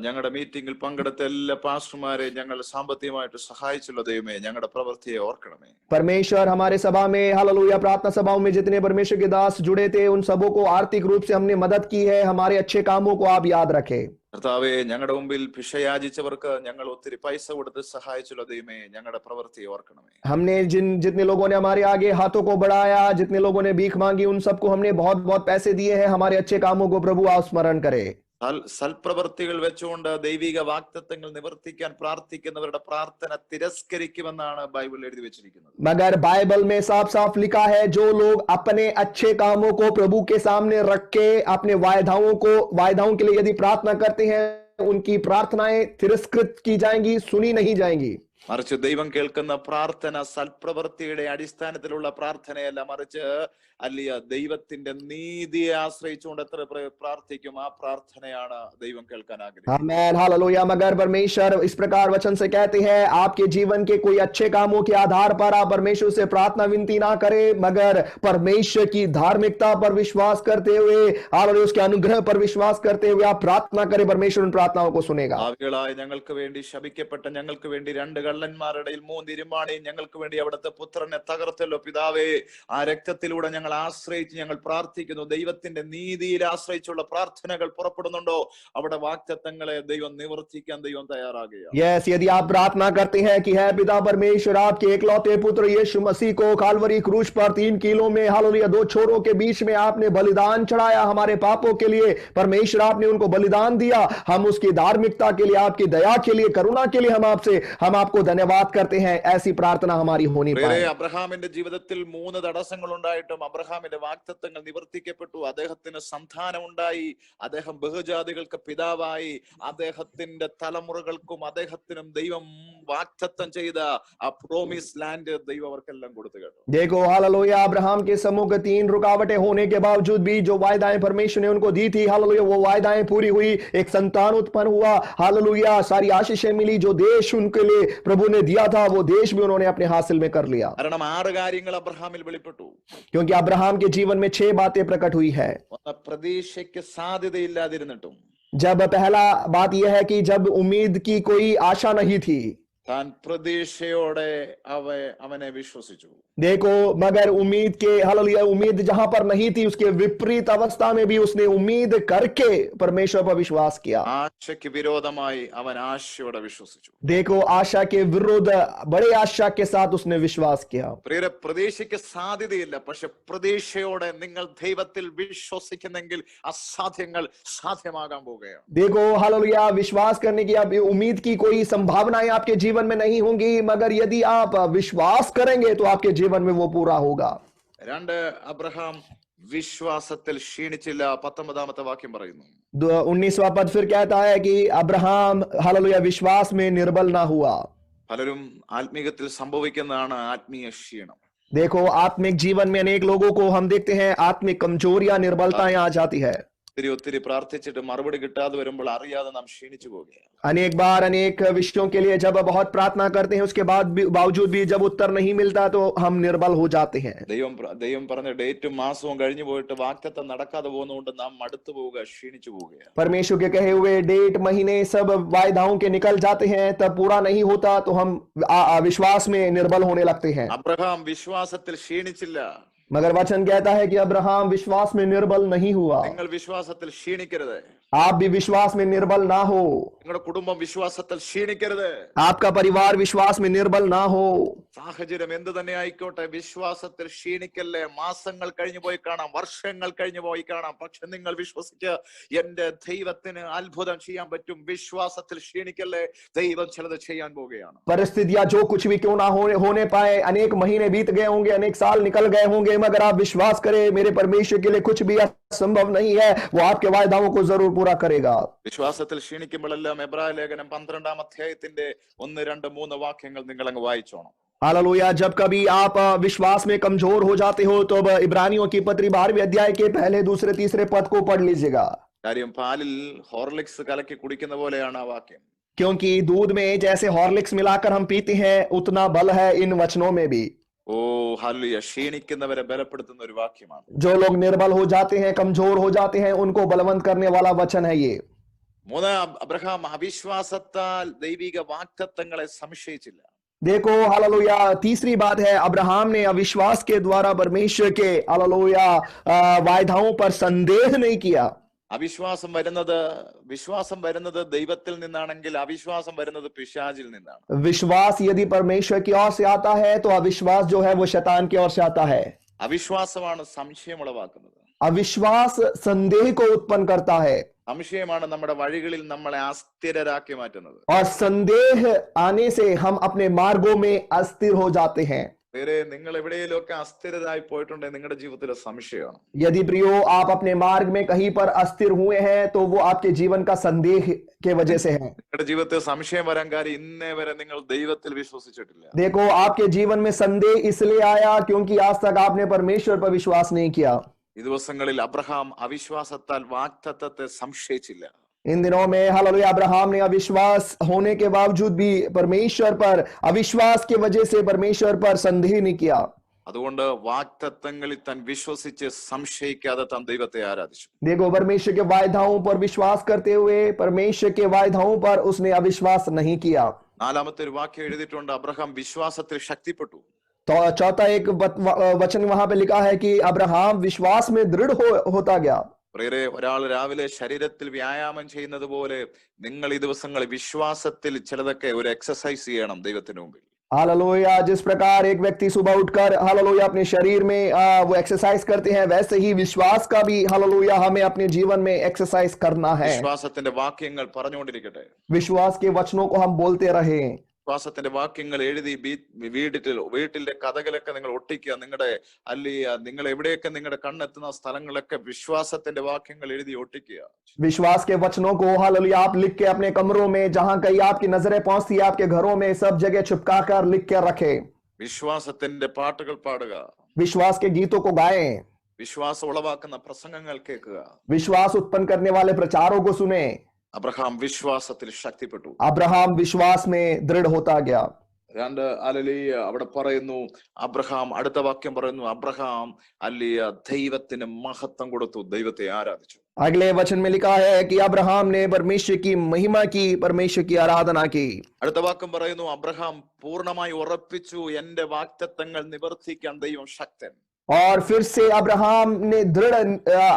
ഞങ്ങളുടെ മീറ്റിംഗിൽ പങ്കെടുത്ത എല്ലാ പാസ്റ്റർമാരെ ഞങ്ങൾ സാമ്പത്തികമായിട്ട് സഹായിച്ചുള്ള ദൈവമേ, ഞങ്ങളുടെ പ്രവൃത്തിയെ ഓർക്കണമേ. परमेश्वर हमारे सभा में, हालेलुया, प्रार्थना सभाओं में जितने परमेश्वर के दास जुड़े थे उन सबों को आर्थिक रूप से हमने मदद की है। हमारे अच्छे कामों को आप याद रखें। കർത്താവേ, ഞങ്ങളുടെ മുമ്പിൽ ഭിക്ഷയാചിച്ചവർക്ക് ഞങ്ങൾ ഒത്തിരി പൈസ കൊടുത്ത് സഹായിച്ചുള്ള ദൈവമേ, ഞങ്ങളുടെ പ്രവൃത്തിയെ ഓർക്കണമേ. हमने जितने लोगों ने हमारे आगे हाथों को बढ़ाया, जितने लोगों ने भीख मांगी, उन सबको हमने बहुत बहुत पैसे दिए हैं। हमारे अच्छे कामों को प्रभु आप स्मरण करें। സൽപ്രവൃത്തികൾ വെച്ചുകൊണ്ട് ദൈവിക വാഗ്ദത്തങ്ങൾ നിവർത്തിക്കാൻ പ്രാർത്ഥിക്കുന്നവരുടെ പ്രാർത്ഥന തിരസ്കരിക്കുമെന്നാണ് ബൈബിൾ എഴുതി വെച്ചിരിക്കുന്നത്. मगर बाइबल में साफ साफ लिखा है, जो लोग अपने अच्छे कामों को प्रभु के सामने रख के अपने वायदाओं के लिए यदि प्रार्थना करते हैं, उनकी प्रार्थनाएं तिरस्कृत की जाएंगी, सुनी नहीं जाएंगी। മറിച്ച് ദൈവം കേൾക്കുന്ന പ്രാർത്ഥന സൽപ്രവൃത്തിയുടെ അടിസ്ഥാനത്തിലുള്ള പ്രാർത്ഥനയല്ല, മറിച്ച് അല്ലയ ദൈവത്തിന്റെ നീതിയെ ആശ്രയിച്ചുകൊണ്ട് എത്ര പ്രാർത്ഥിക്കും ആ പ്രാർത്ഥനയാണ് ദൈവം കേൾക്കാൻ ആഗ്രഹിക്കുന്നത്. आमीन, हालेलुया। मगर परमेश्वर इस प्रकार वचन से कहते हैं, आपके जीवन के कोई अच्छे कामों के आधार पर आप परमेश्वर से प्रार्थना विनती ना करें, मगर परमेश्वर की धार्मिकता पर विश्वास करते हुए, हालेलुया, उसके अनुग्रह पर विश्वास करते हुए आप प्रार्थना करें। परमेश्वर उन प्रार्थनाओं को सुनेगा। ഭാവികളായ ഞങ്ങൾക്ക് വേണ്ടി ശപിക്കപ്പെട്ട ഞങ്ങൾക്ക് വേണ്ടി 2 കള്ളന്മാരുടെ 3 ഇരുമ്പാണിയും ഞങ്ങൾക്ക് വേണ്ടി അവിടുത്തെ പുത്രനെ തകർത്തല്ലോ പിതാവേ. ആ രക്തത്തിലൂടെ ഞങ്ങൾ ആശ്രയിച്ച് ഞങ്ങൾ പ്രാർത്ഥിക്കുന്നു. ദൈവത്തിന്റെ നീതിയിൽ ആശ്രയിച്ചുള്ള പ്രാർത്ഥനകൾ പുറപ്പെടുന്നുണ്ടോ, അവിടെ വാഗ്ദത്തങ്ങളെ ദൈവം നിവർത്തിക്കാൻ ദൈവം തയ്യാറാകുകയാണ്. यस, यदि आप प्रार्थना करते हैं कि है पिता परमेश्वर, आपके एकलौते पुत्र यीशु मसीह को कालवरी क्रूस पर 3 किलो में, हालेलुया, 2 छोरों के बीच में आपने बलिदान चढ़ाया हमारे पापों के लिए। परमेश्वर आपने उनको बलिदान दिया। हम उसकी धार्मिकता के लिए, आपकी दया के लिए, करुणा के लिए हम आपको धन्यवाद करते हैं। ऐसी प्रार्थना हमारी होनी पाए। അബ്രഹാമിന്റെ ജീവിതത്തിൽ 3 തടസ്സങ്ങൾ ഉണ്ടായിട്ടും അബ്രഹാമിന്റെ വാഗ്ദത്തങ്ങൾ നിവർത്തിക്കപ്പെട്ടു. അദ്ദേഹത്തിന് സന്താനം ഉണ്ടായി, അദ്ദേഹം ബഹുജാതികൾക്ക് പിതാവായി, അദ്ദേഹത്തിന്റെ തലമുറകൾക്കും അദ്ദേഹത്തിനും ദൈവം വാഗ്ദത്തം ചെയ്ത ആ പ്രോമിസ് ലാൻഡ് ദൈവം അവർക്കെല്ലാം കൊടുത്തു കേട്ടോ. देखो, हालेलुया, अब्राहम के सम्मुख 3 रुकावटें होने के बावजूद भी जो वायदाएं परमेश्वर ने उनको दी थी, हालेलुया, वो वायदाएं पूरी हुई। एक संतान उत्पन्न हुआ, हालेलुया, सारी आशीषें मिली। जो देश उनके लिए प्रभु ने दिया था, वो देश भी उन्होंने अपने हासिल में कर लिया। കാരണം 6 കാര്യങ്ങൾ അബ്രഹാമിൽ വെളിപ്പെട്ടു. क्योंकि अब्राहम के जीवन में 6 बातें प्रकट हुई है। പ്രതീക്ഷയ്ക്ക് സാധ്യതയില്ലാതിരുന്നിട്ടും, जब पहला बात यह है कि जब उम्मीद की कोई आशा नहीं थी, താൻ പ്രതീക്ഷയോടെ അവനെ വിശ്വസിച്ചു. देखो, मगर उम्मीद के, हालेलुया, उम्मीद जहां पर नहीं थी, उसके विपरीत अवस्था में भी उसने उम्मीद करके परमेश्वर पर विश्वास किया। ആശയ്ക്ക് വിരോധമായി അവൻ ആശയോടെ വിശ്വസിച്ചു. देखो, आशा के विरुद्ध बड़े आशा के साथ उसने विश्वास किया। പ്രിയരെ, പ്രതീക്ഷയ്ക്ക് സാധ്യതയില്ല, പക്ഷെ പ്രതീക്ഷയോടെ നിങ്ങൾ ദൈവത്തിൽ വിശ്വസിക്കുന്നെങ്കിൽ അസാധ്യങ്ങൾ സാധ്യമാകാൻ പോവുകയാണ്. देखो, हालेलुया, विश्वास करने की, आप उम्मीद की कोई संभावनाएं आपके जीवन में नहीं होंगी, मगर यदि आप विश्वास करेंगे तो आपके जीवन में वो पूरा होगा। 2 അബ്രഹാം വിശ്വാസത്തിൽ ക്ഷീണിച്ചില്ല. 19ാമത്തെ വാക്യം പറയുന്നു, 19वां पद फिर कहता है कि अब्राहम, हालेलुया, विश्वास में निर्बल ना हुआ। പലരും ആത്മീയത്തിൽ സംഭവിക്കുന്നതാണ് ആത്മീയ ക്ഷീണം. देखो, आत्मिक जीवन में अनेक लोगों को हम देखते हैं आत्मिक कमजोरियां, निर्बलताएं आ जाती है। ഒത്തിരി ഒത്തിരി പ്രാർത്ഥിച്ചിട്ട് മറുപടി കിട്ടാതെ വരുമ്പോൾ അറിയാതെ നാം ക്ഷീണിച്ചു പോവുകയാണ്. अनेक बार अनेक विषयों के लिए जब बहुत प्रार्थना करते हैं, उसके बाद बावजूद भी जब उत्तर नहीं मिलता तो हम निर्बल हो जाते हैं. ദൈവം പറഞ്ഞ ഡേറ്റും മാസവും കഴിഞ്ഞു പോയിട്ട് വാഗ്ദത്തം നടക്കാതെ പോകുന്നതുകൊണ്ട് നാം മടുത്തു പോവുക, ക്ഷീണിച്ചു പോവുകയാണ്. परमेश्वर के कहे हुए डेट, महीने सब वायदाओं के निकल जाते हैं, तब पूरा नहीं होता तो हम विश्वास में निर्बल होने लगते हैं. അബ്രഹാം വിശ്വാസത്തിൽ ക്ഷീണിച്ചില്ല. मगर वचन कहता है कि अब्राहम विश्वास में निर्बल नहीं हुआ. നിങ്ങൾ വിശ്വാസത്തിൽ ക്ഷീണിക്കരുത്. आप भी विश्वास में निर्बल ना हो. നിങ്ങളുടെ കുടുംബം വിശ്വാസത്തിൽ ക്ഷീണിക്കരുത്. आपका परिवार विश्वास में निर्बल ना हो. സാഹചര്യം എന്ത് തന്നെ ആയിക്കോട്ടെ, വിശ്വാസത്തിൽ ക്ഷീണിക്കല്ലേ. മാസങ്ങൾ കഴിഞ്ഞു പോയി കാണാം, വർഷങ്ങൾ കഴിഞ്ഞു പോയി കാണാം, പക്ഷെ നിങ്ങൾ വിശ്വസിക്കുക, എന്റെ ദൈവത്തിന് അത്ഭുതം ചെയ്യാൻ പറ്റും. വിശ്വാസത്തിൽ ക്ഷീണിക്കല്ലേ, ദൈവം ചിലത് ചെയ്യാൻ പോവുകയാണ്. परिस्थितियां जो कुछ भी क्यों ना होने पाए, अनेक महीने बीत गए होंगे, अनेक साल निकल गए होंगे, मगर आप विश्वास करें, मेरे परमेश्वर के लिए कुछ भी असंभव नहीं है. वो आपके वायदाओं को जरूर पूरा करेगा. വിശ്വാസത്തിൽ ക്ഷീണിക്കുമ്പോഴെല്ലാം എബ്രായ ലേഖനം 12-ാം അധ്യായത്തിന്റെ 1, 2, 3 വാക്യങ്ങൾ നിങ്ങൾ അങ്ങ് വായിച്ചോണം. हालेलुया. जब कभी आप विश्वास में कमजोर हो जाते हो तो इब्रानियों की पत्री 12वें अध्याय के पहले, दूसरे, तीसरे पद को पढ़ लीजिएगा. കാര്യം പാലിൽ ഹോർലിക്സ് കലക്കി കുടിക്കുന്ന പോലെയാണ് ആ വാക്യം. क्योंकि दूध में जैसे हॉर्लिक्स मिलाकर हम पीते हैं, उतना बल है इन वचनों में भी. ഓ ഹല്ലേലൂയ. ക്ഷീണിക്കുന്നവരെ ബലപ്പെടുത്തുന്ന ഒരു വാക്യമാണ്. जो लोग निर्बल हो जाते हैं, कमजोर हो जाते हैं, उनको बलवंत करने वाला वचन है ये. 3, അബ്രഹാം അവിശ്വാസത്താൽ ദൈവിക വാഗ്ദത്തങ്ങളെ സംശയിച്ചില്ല. देखो हालेलुया, तीसरी बात है, अब्राहम ने अविश्वास के द्वारा परमेश्वर के हालेलुया वायदाओं पर संदेह नहीं किया. വിശ്വാസം വരുന്നത് ദൈവത്തിൽ നിന്നാണെങ്കിൽ അവിശ്വാസം വരുന്നത് പിശാചിൽ നിന്നാണ്. विश्वास यदि परमेश्वर की ओर से आता है तो अविश्वास जो है वो शैतान की ओर से आता है. അവിശ്വാസമാണ് സംശയം ഉളവാക്കുന്നത്. अविश्वास संदेह को उत्पन्न करता है. സംശയമാണ് നമ്മുടെ വഴികളിൽ നമ്മളെ അസ്ഥിരരാക്കി മാറ്റുന്നത്. और संदेह आने से हम अपने मार्गों में अस्थिर हो जाते हैं. വേറെ നിങ്ങൾ എവിടെയെങ്കിലുമൊക്കെ അസ്ഥിരരായി പോയിട്ടുണ്ടെങ്കിൽ നിങ്ങളുടെ ജീവിതത്തിലെ സംശയമാണ്. यदि प्रियो आप अपने मार्ग में कहीं पर अस्थिर हुए हैं तो वो आपके जीवन का संदेह के वजह से है. നിങ്ങളുടെ ജീവിതത്തിൽ സംശയം വരാൻ കാര്യം ഇന്നേ വരെ നിങ്ങൾ ദൈവത്തിൽ വിശ്വസിച്ചിട്ടില്ല. देखो आपके जीवन में संदेह इसलिए आया क्योंकि आज तक आपने परमेश्वर पर विश्वास नहीं किया. ഈ ദിവസങ്ങളിൽ അബ്രഹാം അവിശ്വാസത്താൽ വാഗ്ദത്തത്തെ സംശയിച്ചില്ല. इन दिनों में हालेलुया, अब्राहम ने अविश्वास होने के बावजूद भी परमेश्वर पर, अविश्वास की वजह से परमेश्वर पर संदेह नहीं किया. അതുകൊണ്ട് വാഗ്ദത്തങ്ങളിൽ താൻ വിശ്വസിച്ച് സംശയിക്കാതെ താൻ ദൈവത്തെ ആരാധിച്ചു. देखो परमेश्वर के वायदाओं पर विश्वास करते हुए परमेश्वर के वायदाओं पर उसने अविश्वास नहीं किया. 4-ാമത്തെ ഒരു വാക്യം എഴുതിയിട്ടുണ്ട്, അബ്രഹാം വിശ്വാസത്തിൽ ശക്തിപ്പെട്ടു. तो चौथा एक वचन वहां पे लिखा है कि अब्राहम विश्वास में दृढ़ होता गया. പ്രിയരെ, ഒരാൾ രാവിലെ ശരീരത്തിൽ വ്യായാമം ചെയ്യുന്നത് പോലെ നിങ്ങൾ ഈ ദിവസങ്ങളിൽ വിശ്വാസത്തിൽ ചിലതൊക്കെ ഒരു എക്സസൈസ് ചെയ്യണം ദൈവത്തിന് മുമ്പിൽ. हालेलुया. जिस प्रकार एक व्यक्ति सुबह उठकर हालेलुया अपने शरीर में वो एक्सरसाइज करते हैं, वैसे ही विश्वास का भी हालेलुया हमें अपने जीवन में एक्सरसाइज करना है. വിശ്വാസത്തിന്റെ വാക്യങ്ങൾ പറഞ്ഞുകൊണ്ടിരിക്കട്ടെ. विश्वास के वचनों को हम बोलते रहे. വിശ്വാസത്തിന്റെ വാക്യങ്ങൾ എഴുതി വീട്ടിലെ കഥകളൊക്കെ നിങ്ങൾ ഒട്ടിക്കുക. നിങ്ങൾ എവിടെയൊക്കെ നിങ്ങളുടെ കണ്ണെത്തുന്ന സ്ഥലങ്ങളൊക്കെ വിശ്വാസത്തിന്റെ വാക്യങ്ങൾ എഴുതി ഒട്ടിക്കുക. विश्वास के वचनों को हालेलुया आप लिख के अपने कमरों में, जहां कहीं आपकी नजरें पहुंचती है, आपके घरों में सब जगह चिपका कर लिख के रखे. വിശ്വാസത്തിന്റെ പാട്ടുകൾ പാടുക. विश्वास के गीतों को गाएं. വിശ്വാസം ഉളവാക്കുന്ന പ്രസംഗങ്ങൾ കേൾക്കുക. विश्वास उत्पन्न करने वाले प्रचारों को सुने. അബ്രഹാം വിശ്വാസത്തിൽ ശക്തിപ്പെട്ടു. अब्राहम विश्वास में दृढ़ होता गया. 2 ഹല്ലേലൂയ. അവിടെ പറയുന്നു അബ്രഹാം, അടുത്ത വാക്യം പറയുന്നു, അബ്രഹാം ഹല്ലേലൂയ ദൈവത്തിന് മഹത്വം കൊടുത്തു, ദൈവത്തെ ആരാധിച്ചു. अगले वचन में लिखा है कि अब्राहम ने परमेश्वर की महिमा की, परमेश्वर की आराधना की. അടുത്ത വാക്യം പറയുന്നു, അബ്രഹാം പൂർണ്ണമായി ഉറപ്പിച്ചു, എന്റെ വാഗ്ദത്തങ്ങൾ നിവർത്തിക്കാൻ ദൈവം ശക്തൻ. और फिर से अब्राहम ने दृढ़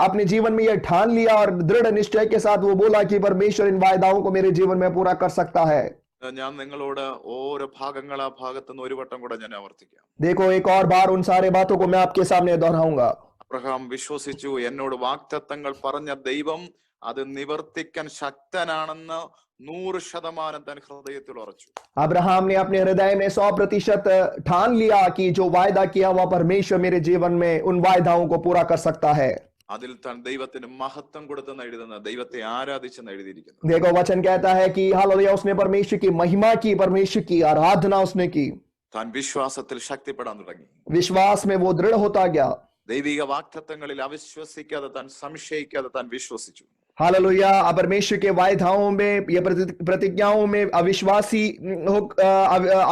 अपने जीवन में यह ठान लिया और दृढ़ निश्चय के साथ वो बोला कि परमेश्वर इन वायदाओं को मेरे जीवन में पूरा कर सकता है. ഞാൻ നിങ്ങളോട് ഓരോ ഭാഗങ്ങൾ ആ ഭാഗത്തുനിന്ന് ഒരു വട്ടം കൂടെ ഞാൻ ആവർത്തിക്കാം. देखो एक और बार उन सारे बातों को मैं आपके सामने दोहराऊंगा. അബ്രഹാം വിശ്വസിച്ചു, എന്നോട് വാഗ്ദത്തങ്ങൾ പറഞ്ഞ ദൈവം അത് നിവർത്തിക്കാൻ ശക്തനാണെന്ന് 100% തൻ ഹൃദയത്തിൽ ഉറച്ചു. अब्राहम ने अपने हृदय में 100% ठान लिया कि जो वायदा किया हुआ परमेश्वर मेरे जीवन में उन वायदाओं को पूरा कर सकता है. അതിൽ താൻ ദൈവത്തിന് മഹത്വം കൊടുത്തെന്ന് എഴുതുന്ന, ദൈവത്തെ ആരാധിച്ചെന്ന് എഴുതിയിരിക്കുന്നു. देखो वचन कहता है कि हालेलुया उसने परमेश्वर की महिमा की, परमेश्वर की आराधना उसने की. താൻ വിശ്വാസത്തിൽ ശക്തിപ്പെടാൻ തുടങ്ങി. विश्वास में वो दृढ़ होता गया. ദൈവിക വാഗ്ദത്തങ്ങളിൽ അവിശ്വസിക്കാതെ താൻ സംശയിക്കാതെ താൻ വിശ്വസിച്ചു. हालेलुया। परमेश्वर के वायदाओं में या प्रतिज्ञाओं में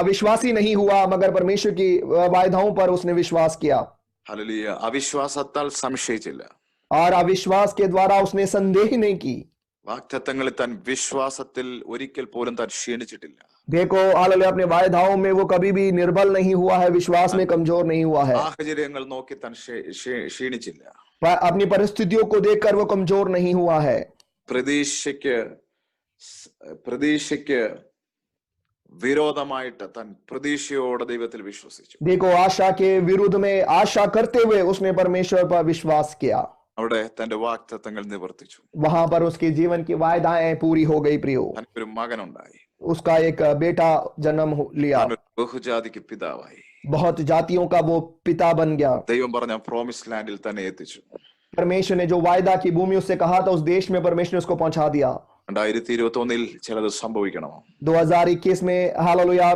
अविश्वासी नहीं हुआ, मगर परमेश्वर की वायदाओं पर उसने विश्वास किया। ഹല്ലേലൂയ. അവിശ്വാസത്താൽ സംശയിച്ചില്ല. और अविश्वास के द्वारा उसने संदेह नहीं की। വാഗ്ദത്തങ്ങളിൽ താൻ വിശ്വാസത്തിൽ ഒരിക്കൽ പോലും താൻ ക്ഷീണിച്ചിട്ടില്ല. देखो हालेलुया, अपने वायदाओं में वो कभी भी निर्बल नहीं हुआ है, विश्वास में कमजोर नहीं हुआ है। സാഹചര്യങ്ങൾ നോക്കി താൻ ക്ഷീണിച്ചില്ല. अपनी परिस्थितियों को देखकर वो कमजोर नहीं हुआ है। പ്രതീക്ഷയ്ക്ക് വിരോധമായിട്ട് താൻ പ്രതീക്ഷയോടെ ദൈവത്തിൽ വിശ്വസിച്ചു. देखो आशा के विरुद्ध में आशा करते हुए उसने परमेश्वर पर विश्वास किया। അവിടെ തന്റെ വാഗ്ദത്തങ്ങൾ നിവർത്തിച്ചു. वहां पर उसके जीवन की वायदाएं पूरी हो गई। प्रियो, ഒരു മകനുണ്ടായി. उसका एक बेटा जन्म लिया। ബഹുജാതിക്ക് പിതാവായി. बहुत जातियों का वो पिता बन गया। ദൈവം പറഞ്ഞ പ്രോമിസ് ലാൻഡിൽ തന്നെ എത്തിച്ചു. परमेश्वर ने जो वायदा की भूमि उससे कहा था, उस देश में परमेश्वर ने उसको पहुंचा दिया। 2021 ചിലത് സംഭവിക്കണമോ? 2021 में हालेलुया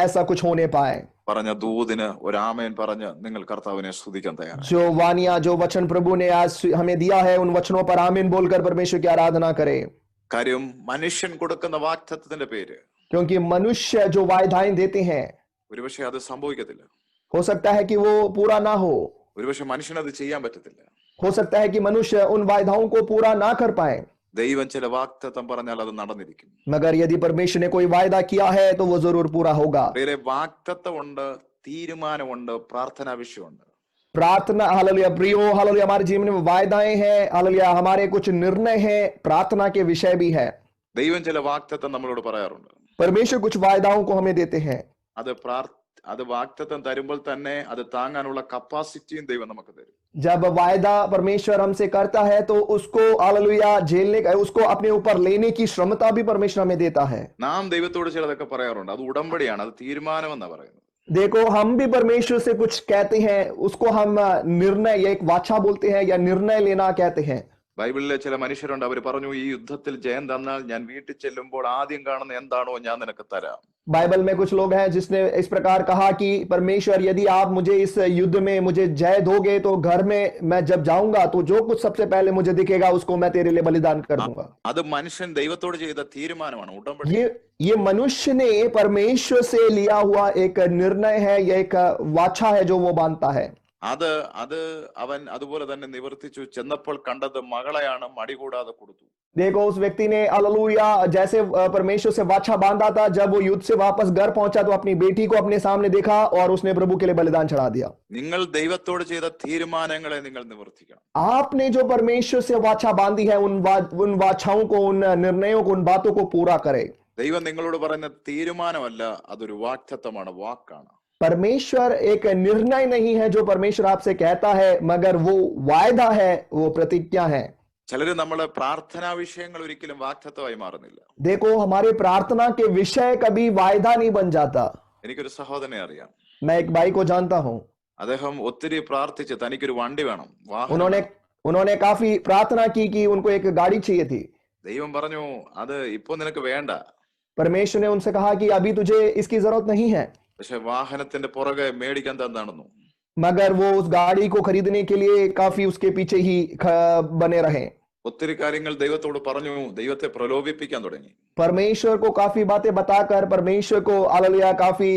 ऐसा कुछ होने पाए। പറഞ്ഞ ദൂതിന് ഒരു ആമേൻ പറഞ്ഞ് നിങ്ങൾ കർത്താവിനെ സ്തുതിക്കാൻ തയ്യാറാണ്. जो वानिया, जो वचन प्रभु ने आज हमें दिया है, उन वचनों पर आमीन बोलकर परमेश्वर की आराधना करें। കാര്യം മനുഷ്യൻ കൊടുക്കുന്ന വാഗ്ദത്തത്തിന്റെ പേര്, क्योंकि मनुष्य जो वायदाएं देते हैं, ഒരുപക്ഷെ അത് സംഭവിക്കത്തില്ല. हो सकता है कि वो पूरा ना हो। ഒരുപക്ഷെ മനുഷ്യന് അത് ചെയ്യാൻ പറ്റത്തില്ല. हो सकता है कि मनुष्य उन वायदाओं को पूरा ना कर पाए। ദൈവം ചില വാഗ്ദത്തം പറഞ്ഞാൽ അത് നടന്നിരിക്കും. मगर यदि परमेश्वर ने कोई वायदा किया है तो वो जरूर पूरा होगा। വേറെ വാഗ്ദത്തമുണ്ട്, തീരുമാനമുണ്ട്, പ്രാർത്ഥനാ വിഷയമുണ്ട്. प्रार्थना हालेलुया प्रियो, हालेलुया हमारे जीवन में वायदाएं हैं, हालेलुया हमारे कुछ निर्णय हैं, प्रार्थना के विषय भी है। ദൈവം ചില വാഗ്ദത്തം നമ്മളോട് പറയാറുണ്ട്. परमेश्वर कुछ वायदाओं को हमें देते हैं। അത് വാഗ്ദത്തം തരുമ്പോൾ തന്നെ അത് താങ്ങാനുള്ള കപ്പാസിറ്റിയും ദൈവം നമുക്ക് തരും. जब वायदा परमेश्वर हमसे करता है तो उसको हालेलुया झेलने का, उसको अपने ऊपर लेने की क्षमता भी परमेश्वर हमें देता है। നാം ദൈവത്തോട് ചിലതൊക്കെ പറയാറുണ്ട്. അത് ഉടമ്പടിയാണ്, അത് തീരുമാനമെന്നാ പറയുന്നത്. देखो हम भी परमेश्वर से कुछ कहते हैं, उसको हम निर्णय या एक वाचा बोलते हैं या निर्णय लेना कहते हैं। ബൈബിളിലെ ചില മനുഷ്യരുണ്ട്, അവർ പറഞ്ഞു ഈ യുദ്ധത്തിൽ ജയം തന്നാൽ ഞാൻ വീട്ടിൽ ചെല്ലുമ്പോൾ ആദ്യം കാണുന്ന എന്താണോ ഞാൻ നിനക്ക് തരാം. बाइबल में कुछ लोग हैं जिसने इस प्रकार कहा कि परमेश्वर यदि आप मुझे इस युद्ध में मुझे जय दोगे तो घर में मैं जब जाऊंगा तो जो कुछ सबसे पहले मुझे दिखेगा उसको मैं तेरे लिए बलिदान कर दूंगा। അത് മനുഷ്യൻ ദൈവത്തോട് ചെയ്ത തീരുമാനമാണ്, ഉടമ്പടി. ये मनुष्य ने परमेश्वर से लिया हुआ एक निर्णय है, या एक वाचा है जो वो बांधता है। അത് അവൻ അതുപോലെ തന്നെ നിവർത്തിച്ചു. ചെന്നപ്പോൾ കണ്ടത് മകളെയാണ്, മടി കൂടാതെ കൊടുത്തു. देखो उस व्यक्ति ने हालेलुया जैसे परमेश्वर से वाचा बांधा था, जब वो युद्ध से वापस घर पहुंचा तो अपनी बेटी को अपने सामने देखा और उसने प्रभु के लिए बलिदान चढ़ा दिया। നിങ്ങൾ ദൈവത്തോട് ചെയ്ത തീരുമാനങ്ങളെ നിങ്ങൾ നിവർത്തിക്കണം. आपने जो परमेश्वर से वाचा बांधी है, उन वाचाओं को, उन निर्णयों को, उन बातों को पूरा करे। ദൈവം നിങ്ങളോട് പറയുന്ന തീരുമാനമല്ല, അതൊരു വാഗ്ദത്തമാണ്, വാക്കാണ്. परमेश्वर एक निर्णय नहीं है जो परमेश्वर आपसे कहता है, मगर वो वायदा है, वो प्रतिज्ञा है। ചിലര് നമ്മളെ പ്രാർത്ഥനാ വിഷയങ്ങൾ ഒരിക്കലും വാഗ്ദത്തമായി മാറുന്നില്ല. देखो हमारे प्रार्थना के विषय कभी वायदा नहीं बन जाता। എനിക്കൊരു സഹോദരനെ അറിയാം. मैं एक भाई को जानता हूं, അദ്ദേഹം ഒത്തിരി പ്രാർത്ഥിച്ച് തനിക്കൊരു വണ്ടി വേണം, उन्होंने काफी प्रार्थना की कि उनको एक गाड़ी चाहिए थी। ദൈവം പറഞ്ഞു അത് ഇപ്പൊ നിനക്ക് വേണ്ട. परमेश्वर ने उनसे कहा कि अभी तुझे इसकी जरूरत नहीं है। പക്ഷെ വാഹനത്തിന്റെ പുറകെ മേടിക്കാൻ തന്നാണെന്നു. मगर वो उस गाड़ी को खरीदने के लिए काफी उसके पीछे ही बने रहे। ഒത്തിരി കാര്യങ്ങൾ ദൈവത്തോട് പറഞ്ഞു, ദൈവത്തെ പ്രലോഭിപ്പിക്കാൻ തുടങ്ങി. परमेश्वर को काफी बातें बताकर परमेश्वर को हालेलुया काफी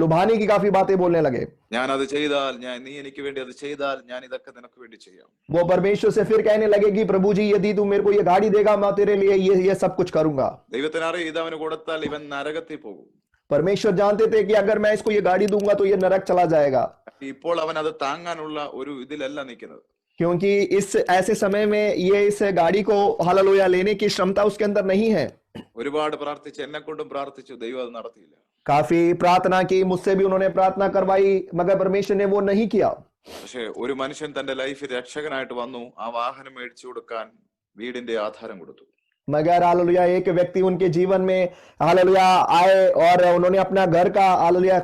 लुभाने की काफी बातें बोलने लगे। ഞാൻ അത് ചെയ്താൽ, നീ എനിക്ക് വേണ്ടി അത് ചെയ്താൽ ഞാൻ ഇതൊക്കെ നിനക്ക് വേണ്ടി ചെയ്യാം. वो परमेश्वर से फिर कहने लगे कि प्रभु जी यदि तू मेरे को ये गाड़ी देगा मैं तेरे लिए ये सब कुछ करूंगा। ദൈവത്തിന് അറിയാം ഇത് അവന് കൊടുത്താൽ ഇവൻ നരകത്തിൽ പോകും. परमेश्वर जानते थे कि अगर मैं इसको ये गाड़ी दूंगा तो ये नरक चला जाएगा। ഇപ്പോൾ അവൻ അത് താങ്ങാനുള്ള ഒരു ഇതിലല്ല നിൽക്കുന്നത്. क्योंकि इस ऐसे समय में ये इस गाड़ी को हालेलुया लेने की क्षमता उसके अंदर नहीं है। ഒരുപാട് പ്രാർത്ഥിച്ചു, എന്നെ കൊണ്ടും പ്രാർത്ഥിച്ചു, ദൈവം അത് നടത്തിയില്ല. काफी प्रार्थना की, मुझसे भी उन्होंने प्रार्थना करवाई, मगर परमेश्वर ने वो नहीं किया। പക്ഷെ ഒരു മനുഷ്യൻ തന്റെ ലൈഫിൽ രക്ഷകനായിട്ട് വന്നു, ആ വാഹനം മേടിച്ചു കൊടുക്കാൻ വീടിന്റെ ആധാരം കൊടുത്തു. मगर हालेलुया एक व्यक्ति उनके जीवन में हालेलुया आए और उन्होंने अपना घर का हालेलुया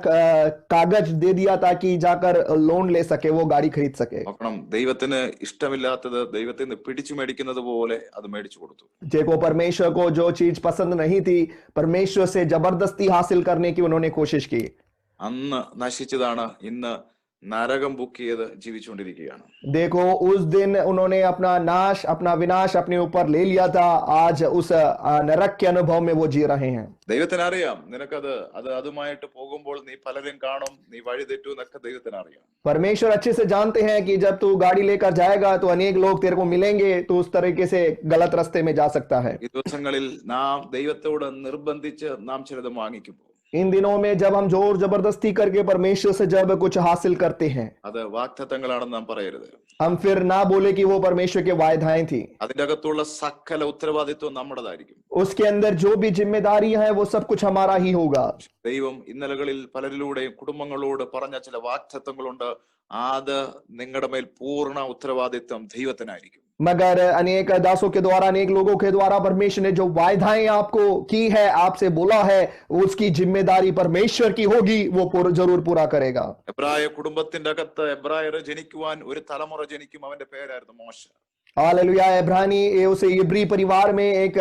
कागज दे दिया ताकि जाकर लोन ले सके, वो गाड़ी खरीद सके। നോക്കണം, ദൈവത്തിന് ഇഷ്ടമില്ലാത്തത് ദൈവത്തിൽ നിന്ന് പിടിച്ചു മേടിക്കുന്നത് പോലെ അത് മേടിച്ചു കൊടുത്തു. देखो परमेश्वर को जो चीज पसंद नहीं थी, परमेश्वर से जबरदस्ती हासिल करने की उन्होंने कोशिश की। അന്ന് നശിച്ചതാണ് ഇന്ന് നരകം ബുക്ക് ചെയ്ത് ജീവിച്ചുകൊണ്ടിരിക്കുകയാണ്. देखो उस दिन उन्होंने अपना नाश अपना विनाश अपने ऊपर ले लिया था, आज उस नरक के अनुभव में वो जी रहे हैं. ദൈവത്തിനറിയാം നിനക്കത് അതുമായിട്ട് പോകുമ്പോൾ നീ പലരും കാണും, നീ വഴി തെറ്റു എന്നൊക്കെ ദൈവത്തിനറിയാം. परमेश्वर अच्छे से जानते हैं कि जब तू गाड़ी लेकर जाएगा तो अनेक लोग तेरे को मिलेंगे, तो उस तरीके से गलत रास्ते में जा सकता है. ഈ ദിവസങ്ങളിൽ നാം ദൈവത്തോട് നിർബന്ധിച്ച് നാം ചിലത് വാങ്ങിക്കുമ്പോൾ, इन दिनों में जब हम जोर जबरदस्ती करके परमेश्वर से जब कुछ हासिल करते हैं, അത് വാഗ്ദത്തങ്ങളാണെന്ന് നാം പറയരുത്. हम फिर ना बोले कि वो परमेश्वर की वायदाएं थी. അതിന്റെ അകത്തുള്ള സകല ഉത്തരവാദിത്വം നമ്മുടേതായിരിക്കും. उसके अंदर जो भी जिम्मेदारी है वो सब कुछ हमारा ही होगा. ദൈവം ഇന്നലകളിൽ പലരിലൂടെയും കുടുംബങ്ങളോട് പറഞ്ഞ ചില വാഗ്ദത്തങ്ങളുണ്ട്. അത് നിങ്ങളുടെ മേൽ പൂർണ്ണ ഉത്തരവാദിത്വം ദൈവത്തിനായിരിക്കും. मगर अनेक दासों के द्वारा अनेक लोगों के द्वारा परमेश्वर ने जो वायदाएं आपको की है, आपसे बोला है, उसकी जिम्मेदारी परमेश्वर की होगी, वो जरूर पूरा करेगा. എബ്രായ കുടുംബത്തിന്റെ അകത്ത് എബ്രായർ ജനിക്കുവാൻ ഒരു തലമുറ ജനിക്കും. അവന്റെ പേരായിരുന്നു മോശ. हालेलुया. इब्रानी उसे इब्री परिवार में एक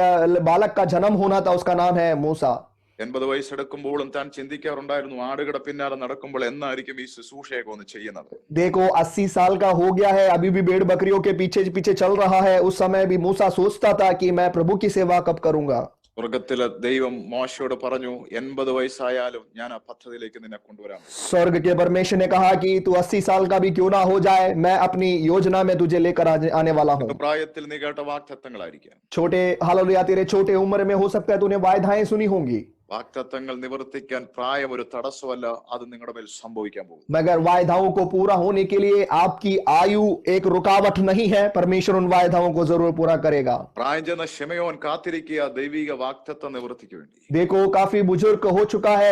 बालक का जन्म होना था, उसका नाम है मूसा. 80 വയസ്സെടുക്കുമ്പോഴും താൻ ചിന്തിക്കാറുണ്ടായിരുന്നു, ആടുകളുടെ പിന്നാലെ നടക്കുമ്പോൾ എന്നായിരിക്കും ഈ ശുശ്രൂഷയൊക്കെ ഒന്ന് ചെയ്യുന്നത്. देखो 80 साल का हो गया है, अभी भी भेड़ बकरियों के पीछे पीछे चल रहा है. उस समय भी मूसा सोचता था कि मैं प्रभु की सेवा कब करूंगा. സ്വർഗത്തിലെ ദൈവം മോശയോട് പറഞ്ഞു, 80 വയസ്സായാലും ഞാൻ ആ പദ്ധതിയിലേക്ക് നിന്നെ കൊണ്ടുവരാം. स्वर्ग के परमेश्वर ने कहा कि तू 80 साल का भी क्यों ना हो जाए, मैं अपनी योजना में तुझे लेकर आने वाला हूँ. പ്രായത്തിൽ നീ കേട്ട വാഗ്ദത്തങ്ങളായിരിക്കാം. छोटे हालेलुया तेरे छोटे उम्र में हो सकता है तूने वायदाएं सुनी होंगी. വാഗ്ദത്തങ്ങൾ നിവർത്തിക്കാൻ പ്രായം ഒരു തടസ്സമല്ല, അത് നിങ്ങളുടെ മേൽ സംഭവിക്കാൻ പോകും. मगर वायदाओं को पूरा होने के लिए आपकी आयु एक रुकावट नहीं है. परमेश्वर उन वायदाओं को जरूर पूरा करेगा. പ്രായം ചെന്ന ശിമയോൻ കാത്തിരിക്കുക ദൈവിക വാഗ്ദത്ത നിവൃത്തിക്ക് വേണ്ടി. देखो काफी बुजुर्ग हो चुका है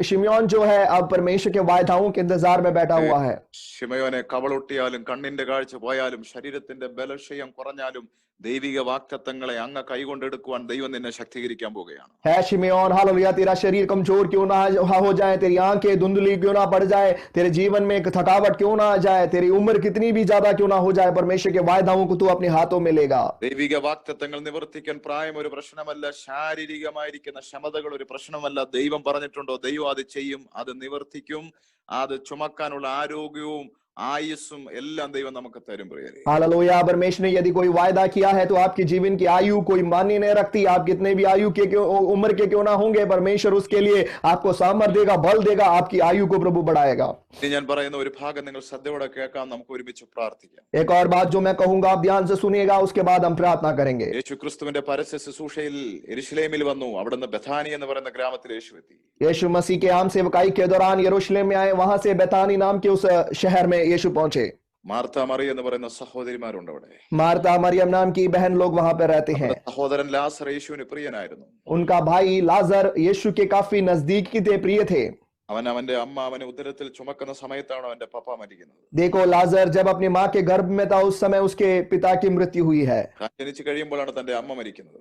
शिमयोन जो है, अब परमेश्वर के वायदाओं के इंतजार में बैठा हुआ है. ശിമയോനെ കവളൊട്ടിയാലും കണ്ണിന്റെ കാഴ്ച പോയാലും ശരീരത്തിന്റെ ബലക്ഷയം കുറഞ്ഞാലും ദൈവിക വാഗ്ദത്തങ്ങളെ അങ്ങ് കൈകൊണ്ടെടുക്കുവാൻ ദൈവം നിന്നെ ശക്തീകരിക്കാൻ പോവുകയാണ്. है शिमयोन हालेलुया, तेरा शरीर कमजोर क्यों ना हो जाए, तेरी आंखें धुंधली क्यों ना पड़ जाए, तेरे जीवन में एक थकावट क्यों ना आ जाए, तेरी उम्र कितनी भी ज्यादा क्यों ना हो जाए, परमेश्वर के वायदाओं को तू अपने हाथों में लेगा. ദൈവിക വാഗ്ദത്തങ്ങൾ നിവർത്തിക്കാൻ പ്രായം ഒരു പ്രശ്നമല്ല, ശാരീരികമായിരിക്കുന്ന ക്ഷമതകൾ ഒരു പ്രശ്നമല്ല. ദൈവം പറഞ്ഞിട്ടുണ്ടോ, ദൈവം അത് ചെയ്യും, അത് നിവർത്തിക്കും. അത് ചുമക്കാനുള്ള ആരോഗ്യവും आयुस्सुम एल्लाम दैवम नमक तरुम प्रियरे. हालेलुया. परमेश्वर ने यदि कोई वायदा किया है तो आपके जीवन की आयु कोई मान्य नहीं रखती. आप कितने भी आयु के उम्र के क्यों ना होंगे, परमेश्वर उसके लिए आपको सामर्थ देगा, बल देगा, आपकी आयु को प्रभु बढ़ाएगा. ഞാൻ പറയുന്ന ഒരു ഭാഗം നിങ്ങൾ ശ്രദ്ധയോടെ കേൾക്കാം, നമുക്ക് ഒരുമിച്ച് പ്രാർത്ഥിക്കാം. एक और बात जो मैं कहूंगा आप ध्यान से सुनिएगा, उसके बाद हम प्रार्थना करेंगे. യേശുക്രിസ്തുവിന്റെ പരസ്യ ശുശ്രൂഷയിൽ യെരുശലേമിൽ വന്നു. അവിടുന്ന് ബഥാനി എന്ന് പറയുന്ന ഗ്രാമത്തിൽ യേശു എത്തി. यीशु मसीह के आम सेवकाई के दौरान यरूशलेम में आए, वहां से बेतानी नाम के उस शहर में यीशु पहुंचे. മാർത്ത മറിയ എന്ന് പറയുന്ന സഹോദരിമാരുണ്ട് അവിടെ. मार्ता मरियम नाम की बहन लोग वहां पे रहते हैं. സഹോദരൻ ലാസർ യേശുവിന് പ്രിയനായിരുന്നു. उनका भाई लाजर यीशु के काफी नजदीकी थे, प्रिय थे. അവൻ അവന്റെ അമ്മ അവനെ ഉദരത്തിൽ ചുമക്കുന്ന സമയത്താണ് അവന്റെ പപ്പ മരിക്കുന്നത്. देखो लाजर जब अपनी माँ के गर्भ में था, उस समय उसके पिता की मृत्यु हुई है. ജനിച്ചു കഴിയുമ്പോഴാണ് തന്റെ അമ്മ മരിക്കുന്നത്.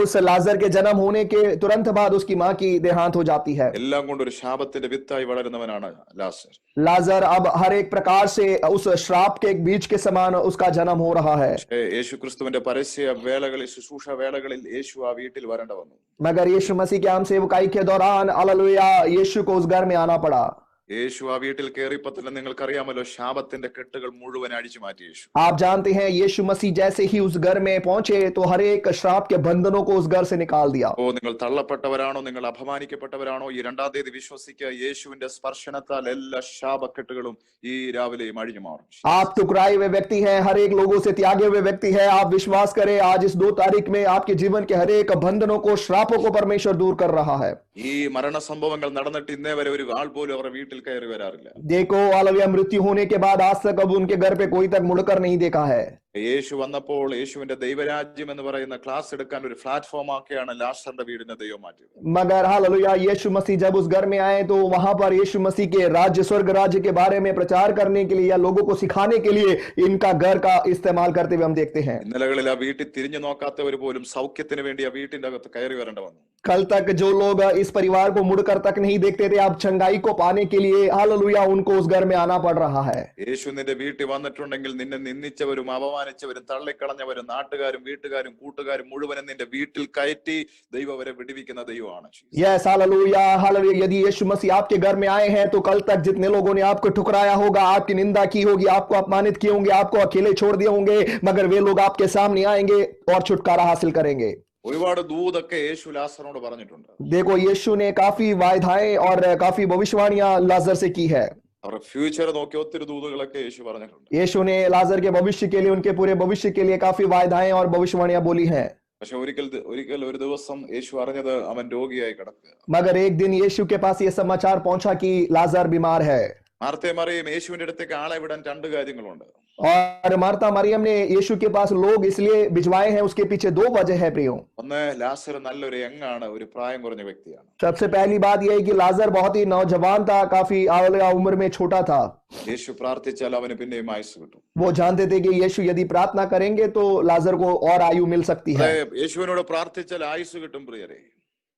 उस लाजर के जन्म होने के तुरंत बाद उसकी माँ की देहांत हो जाती है. എല്ലാം കൊണ്ട് ഒരു ശാപത്തിന്റെ വിത്തായി വളരുന്നവനാണ് ലാസർ. लाजर अब हर एक प्रकार से उस श्राप के एक बीज के समान उसका जन्म हो रहा है. യേശുക്രിസ്തുവിന്റെ പരസ്യ വേളകളിൽ ശുശ്രൂഷ വേളകളിൽ യേശു ആ വീട്ടിൽ വരേണ്ട വന്നു. मगर यीशु मसीह के आम सेवकाई के दौरान हालेलुया यीशु को उस घर में आना पड़ा. യേശു ആ വീട്ടിൽ കയറിയപ്പോൾ തന്നെ നിങ്ങൾക്കറിയാമല്ലോ, ശാപത്തിന്റെ കെട്ടുകൾ മുഴുവൻ അടിച്ചു മാറ്റി യേശു. आप जानते हैं यीशु मसीह जैसे ही उस घर में पहुंचे तो हर एक श्राप के बंधनों को उस घर से निकाल दिया. ഓ, നിങ്ങൾ തള്ളപ്പെട്ടവരാണോ, നിങ്ങൾ അപമാനിക്കപ്പെട്ടവരാണോ, ഈ രണ്ടാം തീയതി വിശ്വസിക്കുക, യേശുവിന്റെ സ്പർശനത്താൽ എല്ലാ ശാപക്കെട്ടുകളും ഈ രാവിലെയും അഴിഞ്ഞു മാറും. आप टुकराए हुए व्यक्ति हैं, हर एक लोगों से त्यागे हुए व्यक्ति है. आप विश्वास करें, आज इस 2 तारीख में आपके जीवन के हर एक बंधनों को, श्रापों को परमेश्वर दूर कर रहा है. ഈ മരണ സംഭവങ്ങൾ നടന്നിട്ട് ഇന്നേ വരെ ഒരു ആൾ പോലും അവരുടെ വീട്ടിൽ കയറി വരാറില്ല. देखो हालेलुया मृत्यु होने के बाद आज तक अब उनके घर पे कोई तक मुड़कर नहीं देखा है. യേശു വന്നപ്പോൾ യേശുവിന്റെ ദൈവരാജ്യം എന്ന് പറയുന്ന ക്ലാസ് എടുക്കാൻ ഒരു പ്ലാറ്റ്ഫോം ആക്കിയാണ് ലാസറിന്റെ വീടിനെ ദൈവം മാറ്റിയത്. मगर हालेलुया यीशु मसीह जब उस घर में आए तो वहां पर यीशु मसीह के राज्य, स्वर्ग राज्य के बारे में प्रचार करने के लिए या लोगों को सिखाने के लिए इनका घर का इस्तेमाल करते हुए हम देखते हैं. ഇന്നലകളിൽ ആ വീട്ടിൽ തിരിഞ്ഞു നോക്കാത്തവർ പോലും സൗഖ്യത്തിന് വേണ്ടി ആ വീട്ടിന്റെ അകത്ത് കയറി വരേണ്ട വന്നു. कल तक जो लोग इस परिवार को मुड़कर तक नहीं देखते थे, अब चंगाई को पाने के लिए हालेलुया उनको उस घर में आना पड़ रहा है. യേശു നിന്റെ വീട്ടിൽ വന്നിട്ടുണ്ടെങ്കിൽ നിന്നെ നിന്ദിച്ചവരും അപമാനിച്ചവരും തള്ളിക്കളഞ്ഞവരും നാട്ടുകാരും വീട്ടുകാരും കൂട്ടുകാരും മുഴുവനും നിന്റെ വീട്ടിൽ കയറ്റി ദൈവം അവരെ വിടുവിക്കുന്ന ദൈവമാണ്. Yes hallelujah hallelujah. यदि यीशु मसीह आपके घर में आए हैं तो कल तक जितने लोगों ने आपको ठुकराया होगा, आपकी निंदा की होगी, आपको अपमानित किए होंगे, आपको अकेले छोड़ दिए होंगे, मगर वे लोग आपके सामने आएंगे और छुटकारा हासिल करेंगे। ഒരുപാട് ദൂതൊക്കെ യേശു ലാസറിനോട് പറഞ്ഞിട്ടുണ്ട്. देखो यीशु ने काफी वायदाएं और काफी भविष्यवाणियां लाजर से की है। അവരുടെ ഫ്യൂച്ചർ നോക്കി ഒത്തിരി ദൂതുകളൊക്കെ യേശു പറഞ്ഞിട്ടുണ്ട്. यीशु ने लाजर के भविष्य के लिए, उनके पूरे भविष्य के लिए काफी वायदाएं और भविष्यवाणियां बोली हैं। പക്ഷെ ഒരിക്കൽ ഒരു ദിവസം യേശു അറിഞ്ഞത് അവൻ രോഗിയായി കിടക്കുക. मगर एक दिन यीशु के पास ये समाचार पहुंचा कि लाजर बीमार है। മാർത്തയും മറിയയും യേശുവിന്റെ അടുത്തേക്ക് ആളെ വിടാൻ രണ്ട് കാര്യങ്ങളുണ്ട്. और मार्ता मरियम ने यीशु के पास लोग इसलिए भिजवाए हैं, उसके पीछे दो वजह है प्रियो। ഒന്ന്, ലാസർ നല്ലൊരു യങ്ങാണ്, ഒരു പ്രായം കുറഞ്ഞ വ്യക്തിയാണ്. सबसे पहली बात यह है कि लाजर बहुत ही नौजवान था, काफी उम्र में छोटा था। യേശു പ്രാർത്ഥിച്ചാൽ അവന് പിന്നെയും ആയുസ് കിട്ടും. वो जानते थे कि यीशु यदि प्रार्थना करेंगे तो लाजर को और आयु मिल सकती है। യേശുവിനോട് പ്രാർത്ഥിച്ചാൽ ആയുസ് കിട്ടും പ്രിയരെ.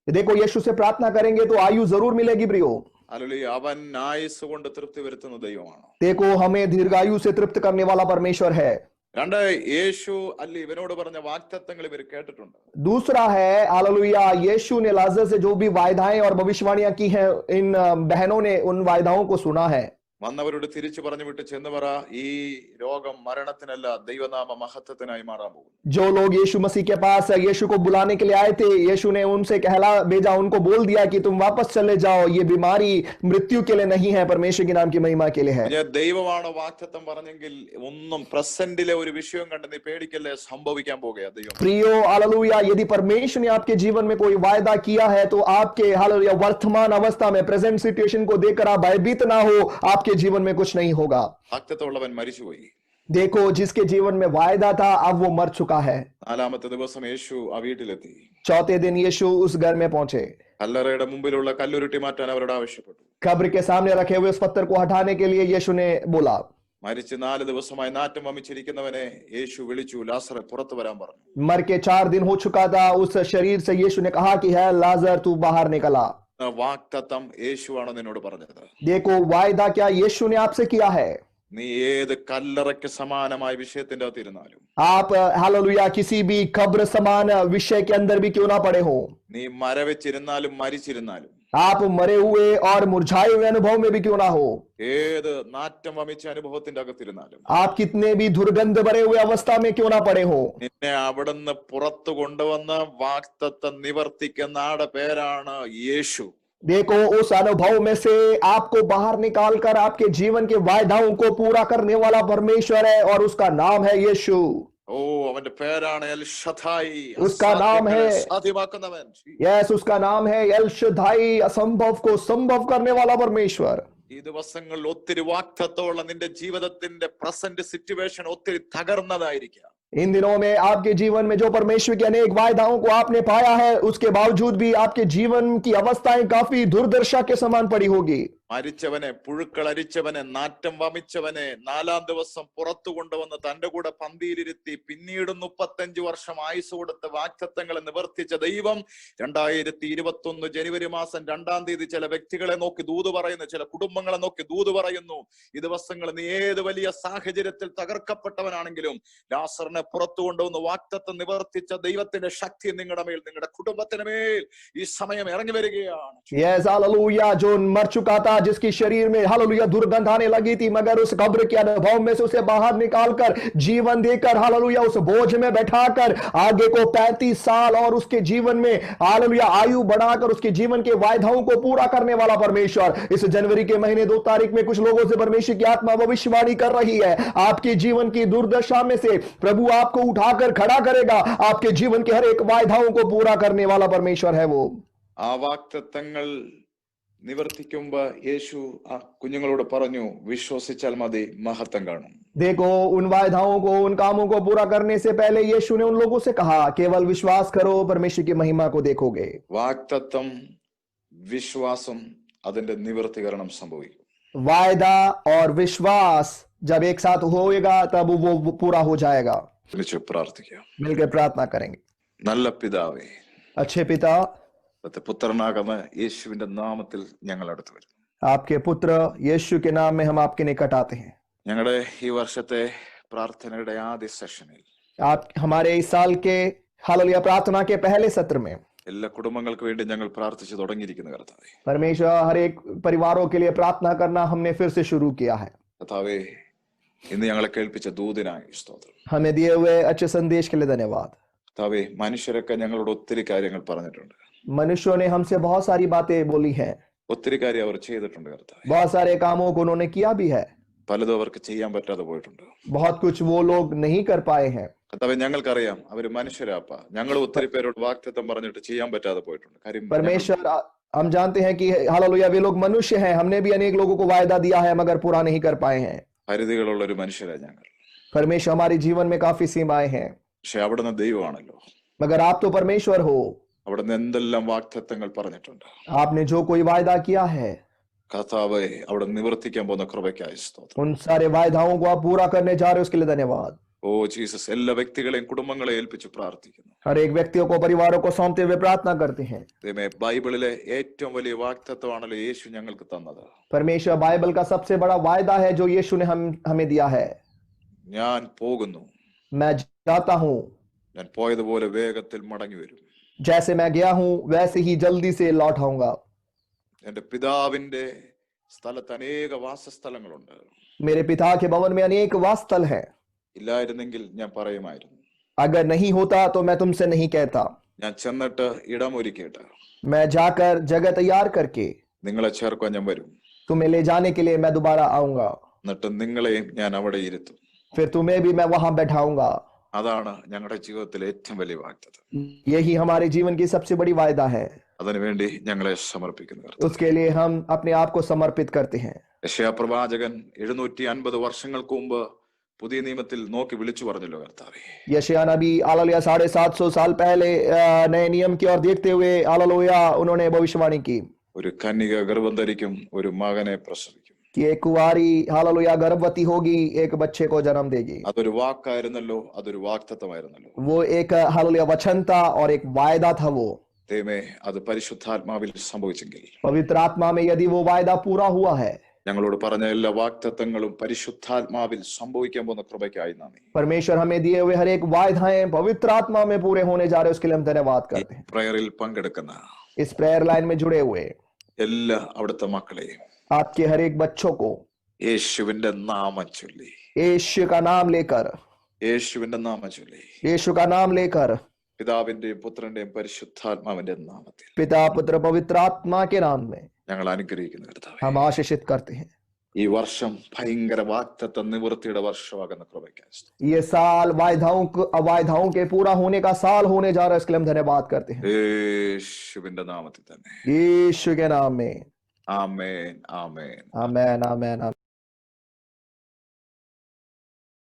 देखो यीशु से प्रार्थना करेंगे तो आयु जरूर मिलेगी प्रियो। ഹല്ലേലൂയ. അവൻ ആയുസ് കൊണ്ട് തൃപ്തി വരുത്തുന്ന ദൈവമാണ്. देखो हमें दीर्घायु से तृप्त करने वाला परमेश्वर है। രണ്ട്, യേശു അല്ല ഇവനോട് പറഞ്ഞ വാഗ്ദത്തങ്ങൾ ഇവർ കേട്ടിട്ടുണ്ട്. दूसरा है हालेलुया, यीशु ने लाजर से जो भी वायदाएं और भविष्यवाणियां की हैं, इन बहनों ने उन वायदाओं को सुना है। വന്നവരോട് തിരിച്ചു പറഞ്ഞു വിട്ട് ചെന്ന് പറ, ഈ രോഗം മരണത്തിനല്ല ദൈവനാമ മഹത്വത്തിനായി മാറാൻ പോകും. जो लोग यीशु मसीह के पास यीशु को बुलाने के लिए आए थे, यीशु ने उनसे कहला भेजा, उनको बोल दिया कि तुम वापस चले जाओ, ये बीमारी मृत्यु के लिए नहीं है, परमेश्वर के नाम की महिमा के लिए है। ദൈവമാണോ വാഗ്ദത്തം പറഞ്ഞെങ്കിൽ ഒന്നും പ്രസന്റിലെ ഒരു വിഷയം കണ്ട് നീ പേടിക്കല്ലേ, സംഭവിക്കാൻ പോകുക ദൈവം. प्रियो हालेलुया, यदि परमेश्वर ने आपके जीवन में कोई वायदा किया है तो आपके हालेलुया वर्तमान अवस्था में, प्रेजेंट सिचुएशन को देखकर आप भयभीत ना हो, आपके जीवन में कुछ नहीं होगा। വാഗ്ദത്തമുള്ളവൻ മരിച്ചുപോയി. देखो जिसके जीवन में वायदा था अब वो मर चुका है। നാലാമത്തെ ദിവസം യേശു ആ വീട്ടിലെത്തി. चौथे दिन यीशु उस घर में पहुंचे। കല്ലറയുടെ മുമ്പിലുള്ള കല്ലുരുട്ടി മാറ്റാൻ അവരോട് ആവശ്യപ്പെട്ടു. कब्र के सामने रखे हुए उस पत्थर को हटाने के लिए यीशु ने बोला। മരിച്ച് 4 ദിവസമായി നാറ്റം വമിച്ചിരിക്കുന്നവനെ യേശു വിളിച്ചു, ലാസറെ പുറത്തു വരാൻ പറഞ്ഞു. मर के 4 दिन हो चुका था उस शरीर से यीशु ने कहा कि है लाजर तू बाहर निकला। വാഗ്ദത്തം യേശുവാണ് നിന്നോട് പറഞ്ഞത്. देखो वायदा क्या यीशु ने आपसे किया है। നീ ഏത് കല്ലറയ്ക്ക് സമാനമായ വിഷയത്തിന്റെ അകത്ത് ഇരുന്നാലും, आप हालेलुया किसी भी कब्र समान विषय के अंदर भी क्यों ना पड़े हो, നീ മരവെച്ചിരുന്നാലും മരിച്ചിരുന്നാലും, आप मरे हुए और मुरझाए हुए अनुभव में भी क्यों ना हो, ഏത് നാറ്റം വമിച്ച അനുഭവത്തിന്റെ അകത്തിരുന്നാലും, आप कितने भी दुर्गंध भरे हुए अवस्था में क्यों ना पड़े हो, നിന്നെ അവിടുന്ന് പുറത്തു കൊണ്ടുവന്ന് വാഗ്ദത്തം നിവർത്തിക്കുന്ന ആടെ പേരാണ് യേശു. देखो उस अनुभव में से आपको बाहर निकालकर आपके जीवन के वायदाओं को पूरा करने वाला परमेश्वर है और उसका नाम है यीशु। ഓ, അവന്റെ പേരാണ് എൽ ഷദായി, उसका नाम है, സാധ്യമാക്കുന്നവൻ. यस उसका नाम है एल शदाई, असंभव को संभव करने वाला परमेश्वर। ഈ ദിവസങ്ങളിൽ ഒത്തിരി വാഗ്ദത്തമുള്ള നിന്റെ ജീവിതത്തിന്റെ പ്രസന്റ് സിറ്റുവേഷൻ ഒത്തിരി തകർന്നതായിരിക്കാം. इन दिनों में आपके जीवन में जो परमेश्वर के अनेक वायदाओं को आपने पाया है, उसके बावजूद भी आपके जीवन की अवस्थाएं काफी दुर्दशा के समान पड़ी होगी। മരിച്ചവനെ, പുഴുക്കൾ അരിച്ചവനെ, നാറ്റം വമിച്ചവനെ 4-ാം ദിവസം പുറത്തു കൊണ്ടുവന്ന് തന്റെ കൂടെ പന്തിയിലിരുത്തി പിന്നീട് 35 വർഷം ആയുസ് കൊടുത്ത് വാഗ്ദത്തങ്ങളെ നിവർത്തിച്ച ദൈവം 2021 ജനുവരി മാസം 2-ാം തീയതി ചില വ്യക്തികളെ നോക്കി ദൂത് പറയുന്നു, ചില കുടുംബങ്ങളെ നോക്കി ദൂത് പറയുന്നു. ഈ ദിവസങ്ങൾ നീ ഏത് വലിയ സാഹചര്യത്തിൽ തകർക്കപ്പെട്ടവനാണെങ്കിലും ലാസറിനെ പുറത്തു കൊണ്ടുവന്ന് വാഗ്ദത്തം നിവർത്തിച്ച ദൈവത്തിന്റെ ശക്തി നിങ്ങളുടെ മേൽ, നിങ്ങളുടെ കുടുംബത്തിന് മേൽ ഈ സമയം ഇറങ്ങി വരികയാണ്. यस हालेलुया, जो मर चुका था, जिसकी शरीर में हालेलुया दुर्गंध आने लगी थी, मगर उस कब्र के अनुभव में से उसे बाहर निकालकर जीवन देकर हालेलुया उस बोझ में बैठाकर आगे को 35 साल और उसके जीवन में हालेलुया आयु बढ़ाकर उसके जीवन के वायदाओं को पूरा करने वाला परमेश्वर इस जनवरी के महीने 2 तारीख में कुछ लोगों से परमेश्वर की आत्मा भविष्यवाणी कर रही है। आपके जीवन की दुर्दशा में से प्रभु आपको उठाकर खड़ा करेगा। आपके जीवन के हर एक वायदाओं को पूरा करने वाला परमेश्वर है वो। ആ വാഗ്ദത്തങ്ങൾ നിവർത്തിക്കുമ്പോ യേശു ആ കുഞ്ഞുങ്ങളോട് പറഞ്ഞു, വിശ്വസിച്ചാൽ മതി, മഹത്വം കാണും. देखो उन वायदाओं को, उन कामों को पूरा करने से पहले यीशु ने उन लोगों से कहा, केवल विश्वास करो, परमेश्वर की महिमा को देखोगे। വാഗ്ദത്തം, വിശ്വാസം, അതിന്റെ നിവർത്തീകരണം സംഭവിക്കും. वायदा और विश्वास जब एक साथ होएगा तब वो पूरा हो जाएगा। വിളിച്ചു പ്രാർത്ഥിക്കാം. मिलकर प्रार्थना करेंगे। നല്ല പിതാവേ, अच्छे पिता, പുത്രനാകുന്ന യേശുവിന്റെ നാമത്തിൽ ഞങ്ങൾ അടുത്ത് വരുന്നു. आपके पुत्र यीशु के नाम में हम आपके निकट आते हैं। ഞങ്ങളുടെ ഈ വർഷത്തെ പ്രാർത്ഥനയുടെ ആദ്യ സെഷനിൽ आप हमारे इस साल के हालेलुया प्रार्थना के पहले सत्र में എല്ലാ കുടുംബങ്ങൾക്ക് വേണ്ടി ഞങ്ങൾ പ്രാർത്ഥിച്ചു തുടങ്ങിയിരിക്കുന്ന കർത്താവേ, परमेश्वर हर एक परिवारों के लिए प्रार्थना करना हमने फिर से शुरू किया है। കർത്താവേ, ഇന്ന് ഞങ്ങളെ കേൾപ്പിച്ച ദൂതനായി സ്തോത്രം. हमें दिए हुए अच्छे संदेश के लिए धन्यवाद। കർത്താവേ, മനുഷ്യരൊക്കെ ഞങ്ങളോട് ഒത്തിരി കാര്യങ്ങൾ പറഞ്ഞിട്ടുണ്ട്, मनुष्यों ने हमसे बहुत सारी बातें बोली हैं, ഒത്തിരി കാര്യം അവർ ചെയ്തിട്ടുണ്ട് കർത്താവേ. बहुत सारे कामों को उन्होंने किया भी है, പലതും അവർക്ക് ചെയ്യാൻ പറ്റാതെ പോയിട്ടുണ്ട്. बहुत कुछ वो लोग नहीं कर पाए हैं। കർത്താവേ, ഞങ്ങൾക്കറിയാം അവര് മനുഷ്യരാപ്പ. ഞങ്ങൾ ഒത്തിരി പേരോട് വാഗ്ദത്തം പറഞ്ഞിട്ട് ചെയ്യാൻ പറ്റാതെ പോയിട്ടുണ്ട്. കാര്യം परमेश्वर हम जानते हैं कि हालेलुया वे लोग मनुष्य हैं, हमने भी अनेक लोगों को वायदा दिया है मगर पूरा नहीं कर पाए हैं। പരിധികളുള്ള ഒരു മനുഷ്യരാ ഞങ്ങൾ. परमेश्वर हमारे जीवन में काफी सीमाएं हैं, പക്ഷെ അവിടുന്ന് ദൈവമാണല്ലോ. मगर आप तो परमेश्वर हो। അവിടുന്ന് എന്തെല്ലാം വാഗ്ദത്തങ്ങൾ പറഞ്ഞിട്ടുണ്ട്. आपने जो कोई वायदा किया है കർത്താവേ, അവിടെ നിവർത്തിക്കാൻ പോകുന്ന കൃപയ്ക്കായി സ്തോത്രം. उन सारे वायदाओं को आप पूरा करने जा रहे हो, उसके लिए धन्यवाद। ഓ ജീസസ്, എല്ലാ വ്യക്തികളെയും കുടുംബങ്ങളെ ഏൽപ്പിച്ച് പ്രാർത്ഥിക്കുന്നു. हर एक व्यक्तियों को परिवारों को सौंपते हुए प्रार्थना करते हैं। ദൈവമേ, ബൈബിളിലെ ഏറ്റവും വലിയ വാഗ്ദത്തമാണല്ലോ യേശു ഞങ്ങൾക്ക് തന്നത്. परमेश्वर बाइबल का सबसे बड़ा वायदा है जो यीशु ने हमें दिया है। ഞാൻ പോകുന്നു, मैं जाता हूँ, ഞാൻ പോയതുപോലെ വേഗത്തിൽ മടങ്ങി വരും. जैसे मैं गया हूँ वैसे ही जल्दी से लौट आऊंगा। എന്റെ പിതാവിന്റെ സ്ഥലത്ത് അനേക വാസസ്ഥലങ്ങളുണ്ട്. मेरे पिता के भवन में अनेक वासस्थल हैं, ഇല്ലായിരുന്നെങ്കിൽ ഞാൻ പറയുമായിരുന്നു. अगर नहीं होता तो मैं तुमसे नहीं कहता। ഞാൻ ചെന്നിട്ട് ഇടമൊരുക്കിയിട്ട് मैं जाकर जगह तैयार करके നിങ്ങളെ ചേർക്കാൻ ഞാൻ വരും. तुम्हें ले जाने के लिए मैं दोबारा आऊंगा, എന്നിട്ട് നിങ്ങളെയും ഞാൻ അവിടെ ഇരുത്തും. फिर तुम्हें भी मैं वहां बैठाऊंगा। അതാണ് ഞങ്ങളുടെ ജീവിതത്തിലെ ഏറ്റവും വലിയ വാഗ്ദത്തം. यही हमारे जीवन की सबसे बड़ी वायदा है, അതിനുവേണ്ടി ഞങ്ങളെ സമർപ്പിക്കുന്നു. उसके लिए हम अपने आप को समर्पित करते हैं। യെശയ്യാ പ്രവാചകൻ 750 വർഷങ്ങൾക്ക് മുമ്പ് പുതിയ നിയമത്തിൽ നോക്കി വിളിച്ചു പറഞ്ഞല്ലോ, കർത്താവേ, यशायाह नबी हालेलुया 750 साल पहले नए नियम की ओर देखते हुए हालेलुया उन्होंने भविष्यवाणी की ഒരു കന്യക ഗർഭം ധരിക്കും, ഒരു മകനെ പ്രസവിക്കും. कि एक कुंवारी हालेलुया गर्भवती होगी, एक बच्चे को जन्म देगी। അതൊരു വാക്കായിരുന്നല്ലോ, അതൊരു വാഗ്ദത്തമായിരുന്നല്ലോ. वो एक हालेलुया वचन था और एक वायदा था। वो ദൈവമേ, അത് പരിശുദ്ധാത്മാവിൽ സംഭവിച്ചെങ്കിൽ, पवित्र आत्मा में यदि वो वायदा पूरा हुआ है, ഞങ്ങളോട് പറഞ്ഞ എല്ലാ വാഗ്ദത്തങ്ങളും പരിശുദ്ധാത്മാവിൽ സംഭവിക്കാൻ പോകുന്ന കൃപയ്ക്കായി നന്ദി. परमेश्वर हमें दिए हुए हर एक वायदाएं पवित्र आत्मा में पूरे होने जा रहे हैं, उसके लिए हम धन्यवाद करते हैं। പ്രയറിൽ പങ്കെടുക്കുന്ന इस प्रेयर लाइन में जुड़े हुए എല്ലാ അവിടുത്തെ മക്കളെയും आपके हर एक बच्चों को യേശുവിന്റെ നാമം ചൊല്ലി, यीशु का नाम लेकर, യേശുവിന്റെ നാമം ചൊല്ലി, यीशु का नाम लेकर, പിതാവിന്റെയും പുത്രന്റെയും പരിശുദ്ധാത്മാവിന്റെ നാമത്തിൽ पिता पुत्र पवित्र आत्मा के नाम में ഞങ്ങൾ അനുഗ്രഹിക്കുന്നു കർത്താവേ. हम आशीषित करते हैं। ഈ വർഷം ഭയങ്കര വാഗ്ദത്ത നിവൃത്തിയുടെ വർഷമാകുന്ന കൃപയ്ക്കായി ये साल वायदाओं के पूरा होने का साल होने जा रहा है, इसके लिए हम धन्यवाद करते हैं യേശുവിന്റെ നാമത്തിൽ തന്നെ. यीशु के नाम में। ആമേൻ, ആമേൻ. आमेन आमेन।